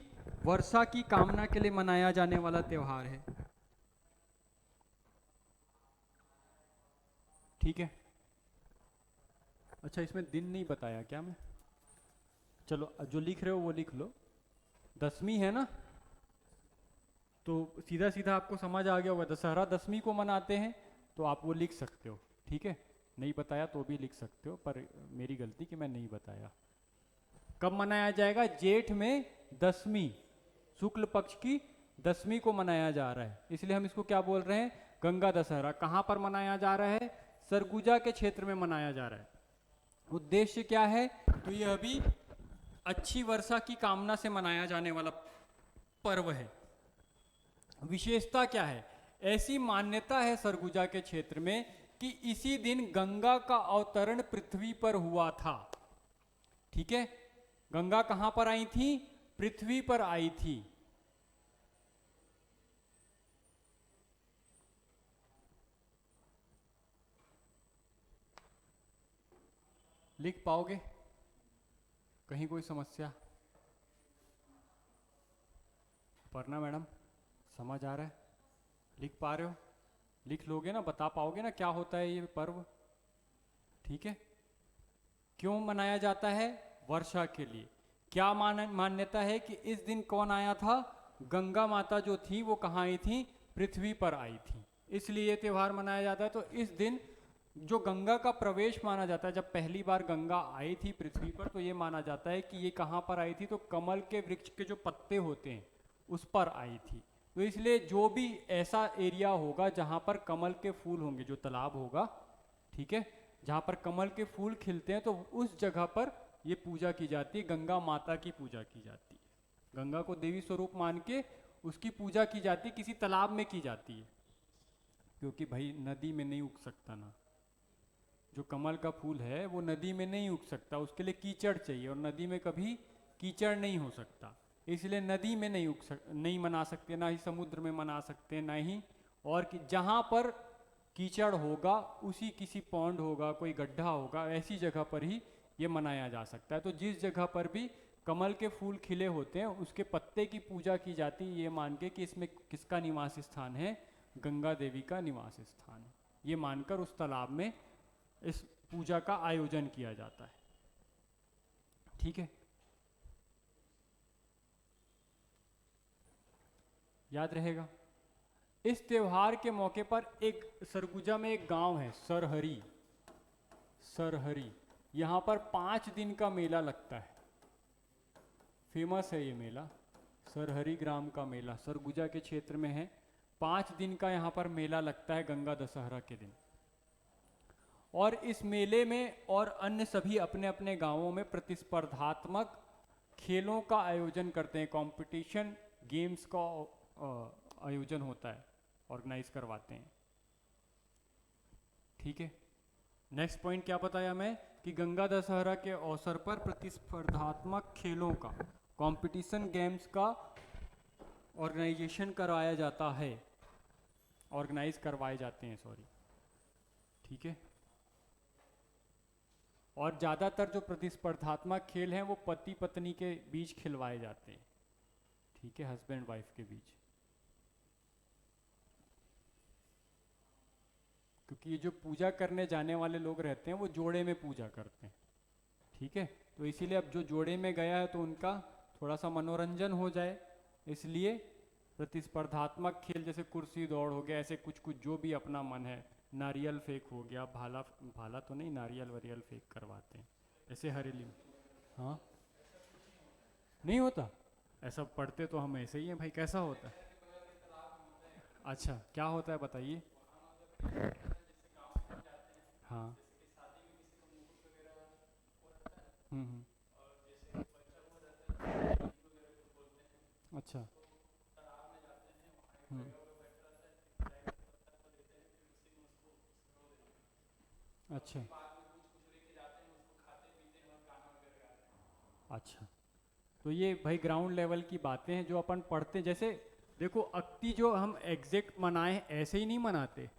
वर्षा की कामना के लिए मनाया जाने वाला त्योहार है, ठीक है। अच्छा, इसमें दिन नहीं बताया क्या मैं? चलो, जो लिख रहे हो वो लिख लो। दसवीं है ना, तो सीधा सीधा आपको समझ आ गया होगा, दशहरा दसवीं को मनाते हैं, तो आप वो लिख सकते हो, ठीक है। नहीं बताया तो भी लिख सकते हो, पर मेरी गलती कि मैं नहीं बताया। कब मनाया जाएगा? जेठ में दसवीं, शुक्ल पक्ष की दसवीं को मनाया जा रहा है, इसलिए हम इसको क्या बोल रहे हैं? गंगा दशहरा। कहाँ पर मनाया जा रहा है? सरगुजा के क्षेत्र में मनाया जा रहा है। उद्देश्य क्या है? तो यह भी अच्छी वर्षा की कामना से मनाया जाने वाला पर्व है। विशेषता क्या है? ऐसी मान्यता है सरगुजा के क्षेत्र में कि इसी दिन गंगा का अवतरण पृथ्वी पर हुआ था, ठीक है। गंगा कहां पर आई थी? पृथ्वी पर आई थी। लिख पाओगे? कहीं कोई समस्या? पढ़ना मैडम, समझ आ रहा है? लिख पा रहे हो? लिख लोगे ना, बता पाओगे ना क्या होता है ये पर्व, ठीक है। क्यों मनाया जाता है? वर्षा के लिए। क्या मान्यता है कि इस दिन कौन आया था? गंगा माता जो थी वो कहाँ आई थी? पृथ्वी पर आई थी, इसलिए ये त्यौहार मनाया जाता है। तो इस दिन जो गंगा का प्रवेश माना जाता है, जब पहली बार गंगा आई थी पृथ्वी पर, तो ये माना जाता है कि ये कहाँ पर आई थी? तो कमल के वृक्ष के जो पत्ते होते हैं उस पर आई थी। तो इसलिए जो भी ऐसा एरिया होगा जहाँ पर कमल के फूल होंगे, जो तालाब होगा, ठीक है, जहाँ पर कमल के फूल खिलते हैं, तो उस जगह पर ये पूजा की जाती है, गंगा माता की पूजा की जाती है। गंगा को देवी स्वरूप मान के उसकी पूजा की जाती है, किसी तालाब में की जाती है, क्योंकि भाई नदी में नहीं उग सकता ना, जो कमल का फूल है वो नदी में नहीं उग सकता, उसके लिए कीचड़ चाहिए, और नदी में कभी कीचड़ नहीं हो सकता, इसलिए नदी में नहीं मना सकते, ना ही समुद्र में मना सकते, ना ही और जहाँ पर कीचड़ होगा, उसी किसी पौंड होगा, कोई गड्ढा होगा, ऐसी जगह पर ही ये मनाया जा सकता है। तो जिस जगह पर भी कमल के फूल खिले होते हैं उसके पत्ते की पूजा की जाती है, ये मान के कि इसमें किसका निवास स्थान है? गंगा देवी का निवास स्थान है, ये मानकर उस तालाब में इस पूजा का आयोजन किया जाता है, ठीक है। याद रहेगा। इस त्योहार के मौके पर एक सरगुजा में एक गांव है सरहरी, सरहरी, यहाँ पर 5 दिन का मेला लगता है, फेमस है ये मेला, सरहरी ग्राम का मेला सरगुजा के क्षेत्र में है। 5 दिन का यहाँ पर मेला लगता है गंगा दशहरा के दिन, और इस मेले में और अन्य सभी अपने अपने गांवों में प्रतिस्पर्धात्मक खेलों का आयोजन करते हैं, कंपटीशन गेम्स का आयोजन होता है, ऑर्गेनाइज करवाते हैं, ठीक है। नेक्स्ट पॉइंट क्या बताया मैं कि गंगा दशहरा के अवसर पर प्रतिस्पर्धात्मक खेलों का, कंपटीशन गेम्स का ऑर्गेनाइजेशन करवाया जाता है, ऑर्गेनाइज करवाए जाते हैं, सॉरी, ठीक है। और ज़्यादातर जो प्रतिस्पर्धात्मक खेल हैं वो पति पत्नी के बीच खिलवाए जाते हैं, ठीक है, हस्बैंड वाइफ के बीच, क्योंकि ये जो पूजा करने जाने वाले लोग रहते हैं वो जोड़े में पूजा करते हैं, ठीक है। तो इसीलिए अब जो जोड़े में गया है तो उनका थोड़ा सा मनोरंजन हो जाए, इसलिए प्रतिस्पर्धात्मक खेल जैसे कुर्सी दौड़ हो गया, ऐसे कुछ कुछ जो भी अपना मन है, नारियल फेंक हो गया, भाला भाला तो नहीं, नारियल वारियल फेंक करवाते हैं ऐसे हरेली में। हाँ, नहीं होता ऐसा, पढ़ते तो हम ऐसे ही हैं भाई, कैसा होता है? अच्छा, क्या होता है बताइए। हाँ। हम्म। अच्छा। हम्म। अच्छा अच्छा। तो ये भाई ग्राउंड लेवल की बातें हैं जो अपन पढ़ते हैं। जैसे देखो अक्ति जो हम एग्जैक्ट मनाए ऐसे ही नहीं मनाते।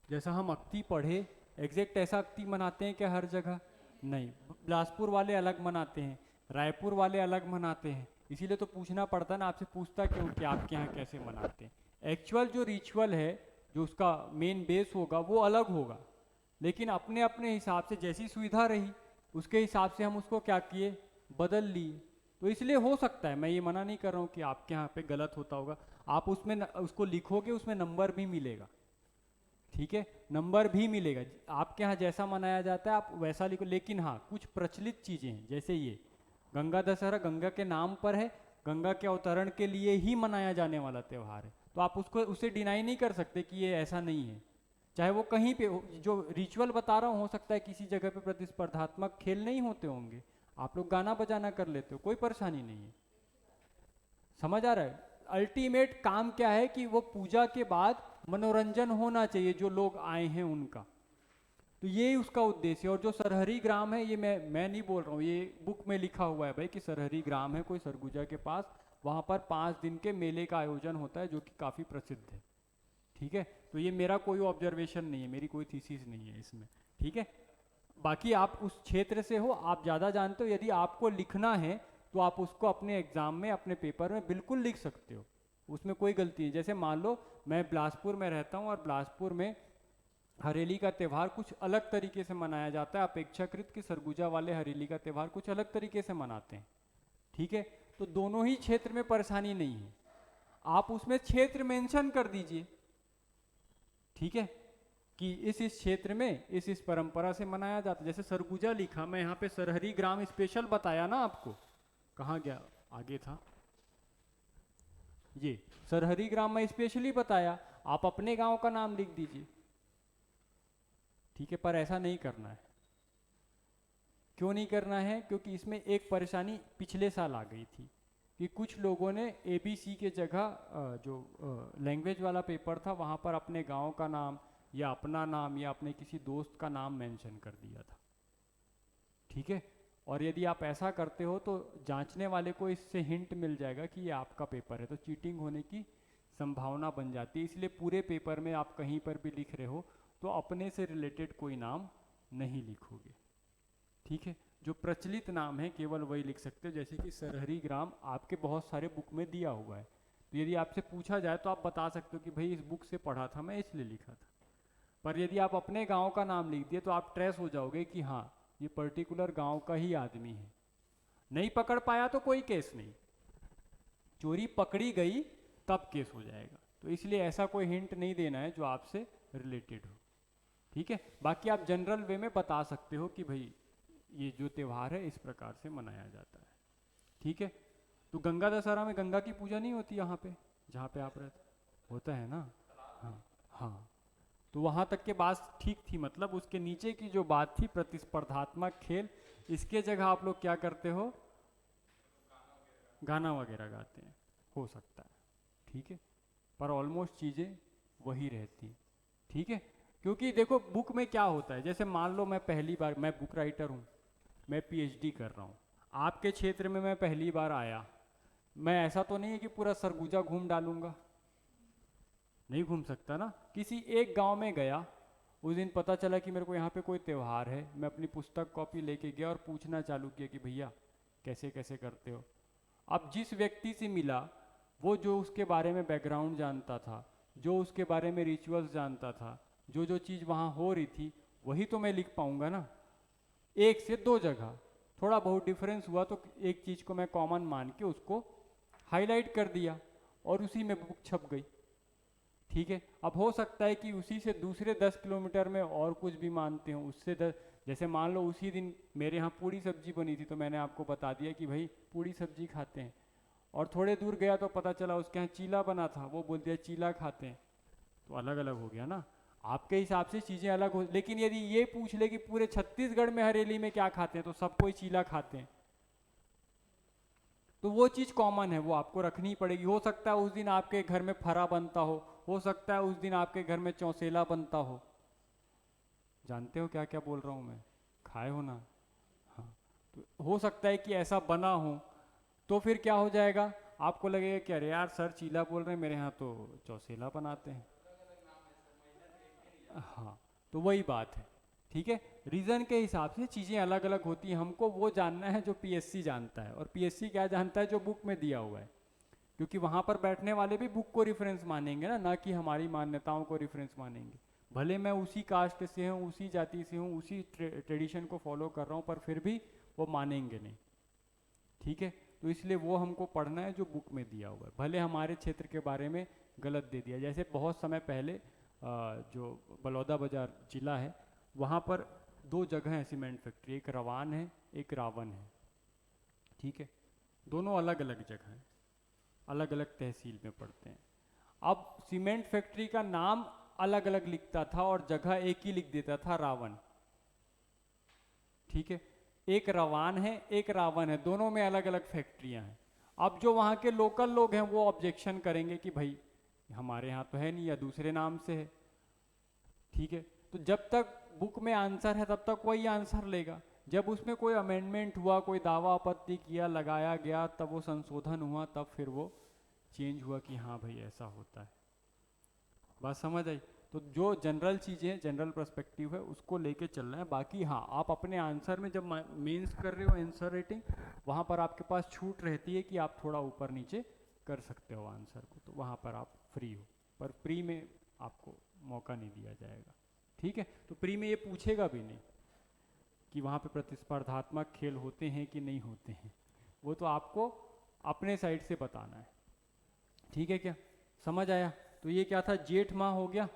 जैसा हम अक्ति पढ़े एग्जैक्ट ऐसा अक्ति मनाते हैं क्या हर जगह? नहीं। बिलासपुर वाले अलग मनाते हैं, रायपुर वाले अलग मनाते हैं। इसीलिए तो पूछना पड़ता है ना, आपसे पूछता क्यों कि आपके यहाँ कैसे मनाते हैं। एक्चुअल जो रिचुअल है, जो उसका मेन बेस होगा वो अलग होगा, लेकिन अपने अपने हिसाब से जैसी सुविधा रही उसके हिसाब से हम उसको क्या किए, बदल लिए। तो इसलिए हो सकता है, मैं ये मना नहीं कर रहा हूँ कि आपके यहाँ पे गलत होता होगा। आप उसमें उसको लिखोगे उसमें नंबर भी मिलेगा, ठीक है, नंबर भी मिलेगा। आपके यहाँ जैसा मनाया जाता है आप वैसा लिखो। लेकिन हाँ कुछ प्रचलित चीज़ें हैं, जैसे ये गंगा दशहरा गंगा के नाम पर है, गंगा के अवतरण के लिए ही मनाया जाने वाला त्यौहार है। तो आप उसको उसे डिनाई नहीं कर सकते कि ये ऐसा नहीं है। चाहे वो कहीं पे हो, जो रिचुअल बता रहा हूँ हो सकता है किसी जगह पे प्रतिस्पर्धात्मक खेल नहीं होते होंगे, आप लोग गाना बजाना कर लेते हो, कोई परेशानी नहीं है। समझ आ रहा है? अल्टीमेट काम क्या है कि वो पूजा के बाद मनोरंजन होना चाहिए जो लोग आए हैं उनका। तो ये उसका उद्देश्य है। और जो सरहरी ग्राम है, ये मैं नहीं बोल रहा हूँ, ये बुक में लिखा हुआ है भाई कि सरहरी ग्राम है कोई सरगुजा के पास, वहाँ पर 5 दिन के मेले का आयोजन होता है जो कि काफ़ी प्रसिद्ध है। ठीक है, तो ये मेरा कोई ऑब्जर्वेशन नहीं है, मेरी कोई थीसिस नहीं है इसमें। ठीक है, बाकी आप उस क्षेत्र से हो, आप ज़्यादा जानते हो। यदि आपको लिखना है तो आप उसको अपने एग्जाम में अपने पेपर में बिल्कुल लिख सकते हो, उसमें कोई गलती नहीं। जैसे मान लो मैं बिलासपुर में रहता हूँ और बिलासपुर में हरेली का त्यौहार कुछ अलग तरीके से मनाया जाता है अपेक्षाकृत कि सरगुजा वाले हरेली का त्यौहार कुछ अलग तरीके से मनाते हैं। ठीक है, तो दोनों ही क्षेत्र में परेशानी नहीं है, आप उसमें क्षेत्र मेंशन कर दीजिए। ठीक है, कि इस क्षेत्र में इस परंपरा से मनाया जाता है। जैसे सरगुजा लिखा, मैं यहाँ पे सरहरी ग्राम स्पेशल बताया ना आपको, कहाँ गया, आगे था ये सरहरी ग्राम में स्पेशली बताया, आप अपने गांव का नाम लिख दीजिए। ठीक है, पर ऐसा नहीं करना है। क्यों नहीं करना है? क्योंकि इसमें एक परेशानी पिछले साल आ गई थी कि कुछ लोगों ने ABC के जगह जो लैंग्वेज वाला पेपर था वहाँ पर अपने गांव का नाम या अपना नाम या अपने किसी दोस्त का नाम मेंशन कर दिया था। ठीक है, और यदि आप ऐसा करते हो तो जांचने वाले को इससे हिंट मिल जाएगा कि ये आपका पेपर है, तो चीटिंग होने की संभावना बन जाती है। इसलिए पूरे पेपर में आप कहीं पर भी लिख रहे हो तो अपने से रिलेटेड कोई नाम नहीं लिखोगे। ठीक है, जो प्रचलित नाम है केवल वही लिख सकते हो। जैसे कि सरहरी ग्राम आपके बहुत सारे बुक में दिया हुआ है, तो यदि आपसे पूछा जाए तो आप बता सकते हो कि भाई इस बुक से पढ़ा था मैं इसलिए लिखा था। पर यदि आप अपने गांव का नाम लिख दिए तो आप ट्रेस हो जाओगे कि हाँ ये पर्टिकुलर गांव का ही आदमी है। नहीं पकड़ पाया तो कोई केस नहीं, चोरी पकड़ी गई तब केस हो जाएगा। तो इसलिए ऐसा कोई हिंट नहीं देना है जो आपसे रिलेटेड हो। ठीक है, बाकी आप जनरल वे में बता सकते हो कि भाई ये जो त्यौहार है इस प्रकार से मनाया जाता है। ठीक है, तो गंगा दशहरा में गंगा की पूजा नहीं होती यहाँ पे जहाँ पे आप रहते? होता है ना? हाँ हाँ, तो वहाँ तक के बात ठीक थी। मतलब उसके नीचे की जो बात थी प्रतिस्पर्धात्मक खेल, इसके जगह आप लोग क्या करते हो, गाना वगैरह गाते हैं, हो सकता है। ठीक है, पर ऑलमोस्ट चीज़ें वही रहती। ठीक है, क्योंकि देखो बुक में क्या होता है, जैसे मान लो मैं पहली बार, मैं बुक राइटर हूँ, मैं PhD कर रहा हूँ, आपके क्षेत्र में मैं पहली बार आया, मैं ऐसा तो नहीं है कि पूरा सरगुजा घूम डालूंगा, नहीं घूम सकता ना। किसी एक गांव में गया, उस दिन पता चला कि मेरे को यहाँ पे कोई त्यौहार है, मैं अपनी पुस्तक कॉपी लेके गया और पूछना चालू किया कि भैया कैसे कैसे करते हो। अब जिस व्यक्ति से मिला वो जो उसके बारे में बैकग्राउंड जानता था, जो उसके बारे में रिचुअल्स जानता था, जो जो चीज़ वहाँ हो रही थी, वही तो मैं लिख पाऊँगा ना। एक से दो जगह थोड़ा बहुत डिफरेंस हुआ तो एक चीज़ को मैं कॉमन मान के उसको हाईलाइट कर दिया और उसी में बुक छप गई। ठीक है, अब हो सकता है कि उसी से दूसरे 10 किलोमीटर में और कुछ भी मानते हो, उससे 10, जैसे मान लो उसी दिन मेरे यहाँ पूड़ी सब्जी बनी थी तो मैंने आपको बता दिया कि भाई पूड़ी सब्जी खाते हैं, और थोड़े दूर गया तो पता चला उसके यहाँ चीला बना था, वो बोल दिया चीला खाते हैं, तो अलग अलग हो गया ना। आपके हिसाब से चीज़ें अलग हो, लेकिन यदि ये पूछ ले कि पूरे छत्तीसगढ़ में हरेली में क्या खाते हैं तो सब कोई चीला खाते हैं, तो वो चीज़ कॉमन है, वो आपको रखनी पड़ेगी। हो सकता है उस दिन आपके घर में फरा बनता हो सकता है उस दिन आपके घर में चौसेला बनता हो, जानते हो क्या क्या बोल रहा हूँ मैं? खाए हो ना? हाँ। तो हो सकता है कि ऐसा बना हो, तो फिर क्या हो जाएगा, आपको लगेगा कि अरे यार सर चीला बोल रहे हैं, मेरे यहाँ तो चौसेला बनाते हैं। हाँ, तो वही बात है। ठीक है, रीजन के हिसाब से चीज़ें अलग अलग होती हैं। हमको वो जानना है जो पीएससी जानता है, और पीएससी क्या जानता है, जो बुक में दिया हुआ है। क्योंकि वहाँ पर बैठने वाले भी बुक को रेफरेंस मानेंगे ना कि हमारी मान्यताओं को रेफरेंस मानेंगे। भले मैं उसी कास्ट से हूँ, उसी जाति से हूँ, उसी ट्रेडिशन को फॉलो कर रहा हूँ, पर फिर भी वो मानेंगे नहीं। ठीक है, तो इसलिए वो हमको पढ़ना है जो बुक में दिया हुआ है, भले हमारे क्षेत्र के बारे में गलत दे दिया। जैसे बहुत समय पहले जो बलौदा बाजार जिला है, वहाँ पर दो जगह है सीमेंट फैक्ट्री, एक रवान है, एक रावण है। ठीक है, दोनों अलग अलग जगह हैं, अलग अलग तहसील में पड़ते हैं। अब सीमेंट फैक्ट्री का नाम अलग अलग लिखता था और जगह एक ही लिख देता था, रावण। ठीक है, एक रवान है, एक रावण है, दोनों में अलग अलग फैक्ट्रियां हैं। अब जो वहाँ के लोकल लोग हैं वो ऑब्जेक्शन करेंगे कि भाई हमारे यहाँ तो है नहीं, या दूसरे नाम से है। ठीक है, तो जब तक बुक में आंसर है तब तक वही आंसर लेगा। जब उसमें कोई अमेंडमेंट हुआ, कोई दावा आपत्ति किया, लगाया गया, तब वो संशोधन हुआ, तब फिर वो चेंज हुआ कि हाँ भाई ऐसा होता है। बात समझ आई? तो जो जनरल चीज़ें हैं, जनरल पर्सपेक्टिव है, उसको लेके चलना है। बाकी हाँ, आप अपने आंसर में जब मेंस कर रहे हो आंसर राइटिंग, वहाँ पर आपके पास छूट रहती है कि आप थोड़ा ऊपर नीचे कर सकते हो आंसर को, तो वहाँ पर आप फ्री हो। पर प्री में आपको मौका नहीं दिया जाएगा। ठीक है, तो प्री में ये पूछेगा भी नहीं कि वहाँ पे प्रतिस्पर्धात्मक खेल होते हैं कि नहीं होते हैं, वो तो आपको अपने साइड से बताना है। ठीक है, क्या समझ आया? तो ये क्या था, जेठ माह हो गया।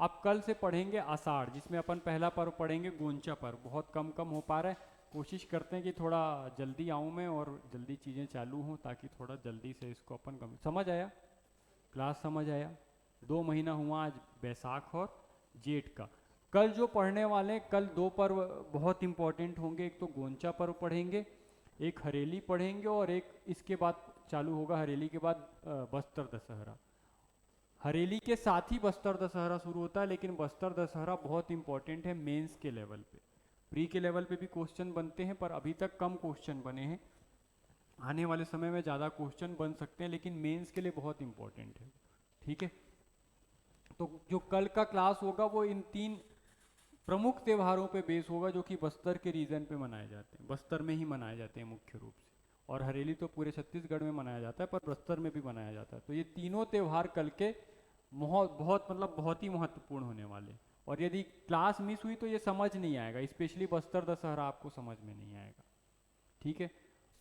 अब कल से पढ़ेंगे आषाढ़, जिसमें अपन पहला पर्व पढ़ेंगे गोंचा पर्व। बहुत कम कम हो पा रहा है, कोशिश करते हैं कि थोड़ा जल्दी आऊँ मैं और जल्दी चीज़ें चालू हों, ताकि थोड़ा जल्दी से इसको अपन कम। समझ आया? क्लास समझ आया? 2 महीना हुआ आज बैसाख और जेठ का। कल जो पढ़ने वाले हैं, कल 2 पर्व बहुत इंपॉर्टेंट होंगे। एक तो गोंचा पर्व पढ़ेंगे, एक हरेली पढ़ेंगे, और एक इसके बाद चालू होगा, हरेली के बाद बस्तर दशहरा। हरेली के साथ ही बस्तर दशहरा शुरू होता है, लेकिन बस्तर दशहरा बहुत इंपॉर्टेंट है मेंस के लेवल पे। प्री के लेवल पे भी क्वेश्चन बनते हैं, पर अभी तक कम क्वेश्चन बने हैं। आने वाले समय में ज़्यादा क्वेश्चन बन सकते हैं, लेकिन मेंस के लिए बहुत इंपॉर्टेंट है। ठीक है, तो जो कल का क्लास होगा वो इन 3 प्रमुख त्योहारों पे बेस होगा, जो कि बस्तर के रीजन पे मनाए जाते हैं, बस्तर में ही मनाए जाते हैं मुख्य रूप से। और हरेली तो पूरे छत्तीसगढ़ में मनाया जाता है, पर बस्तर में भी मनाया जाता है। तो ये तीनों त्यौहार कल के बहुत बहुत मतलब बहुत ही महत्वपूर्ण होने वाले। और यदि क्लास मिस हुई तो ये समझ नहीं आएगा, स्पेशली बस्तर दशहरा आपको समझ में नहीं आएगा। ठीक है,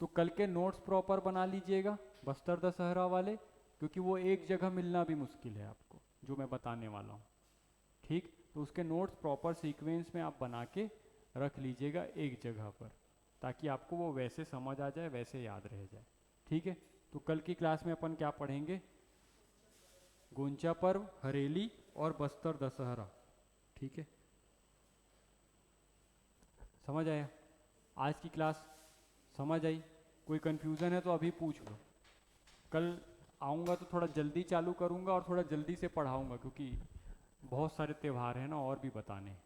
तो कल के नोट्स प्रॉपर बना लीजिएगा बस्तर दशहरा वाले, क्योंकि वो एक जगह मिलना भी मुश्किल है आपको, जो मैं बताने वाला हूँ। ठीक, तो उसके नोट्स प्रॉपर सीक्वेंस में आप बना के रख लीजिएगा एक जगह पर, ताकि आपको वो वैसे समझ आ जाए, वैसे याद रह जाए। ठीक है, तो कल की क्लास में अपन क्या पढ़ेंगे, गोंचा पर्व, हरेली और बस्तर दशहरा। ठीक है, समझ आया? आज की क्लास समझ आई? कोई कन्फ्यूज़न है तो अभी पूछ लो। कल आऊँगा तो थोड़ा जल्दी चालू करूँगा और थोड़ा जल्दी से पढ़ाऊँगा, क्योंकि बहुत सारे त्यौहार हैं ना, और भी बताने हैं।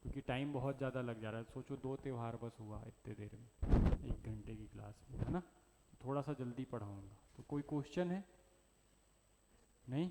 क्योंकि टाइम बहुत ज़्यादा लग जा रहा है। सोचो 2 त्यौहार बस हुआ इतने देर में, 1 घंटे की क्लास में, है ना? थोड़ा सा जल्दी पढ़ाऊँगा। तो कोई क्वेश्चन है? नहीं?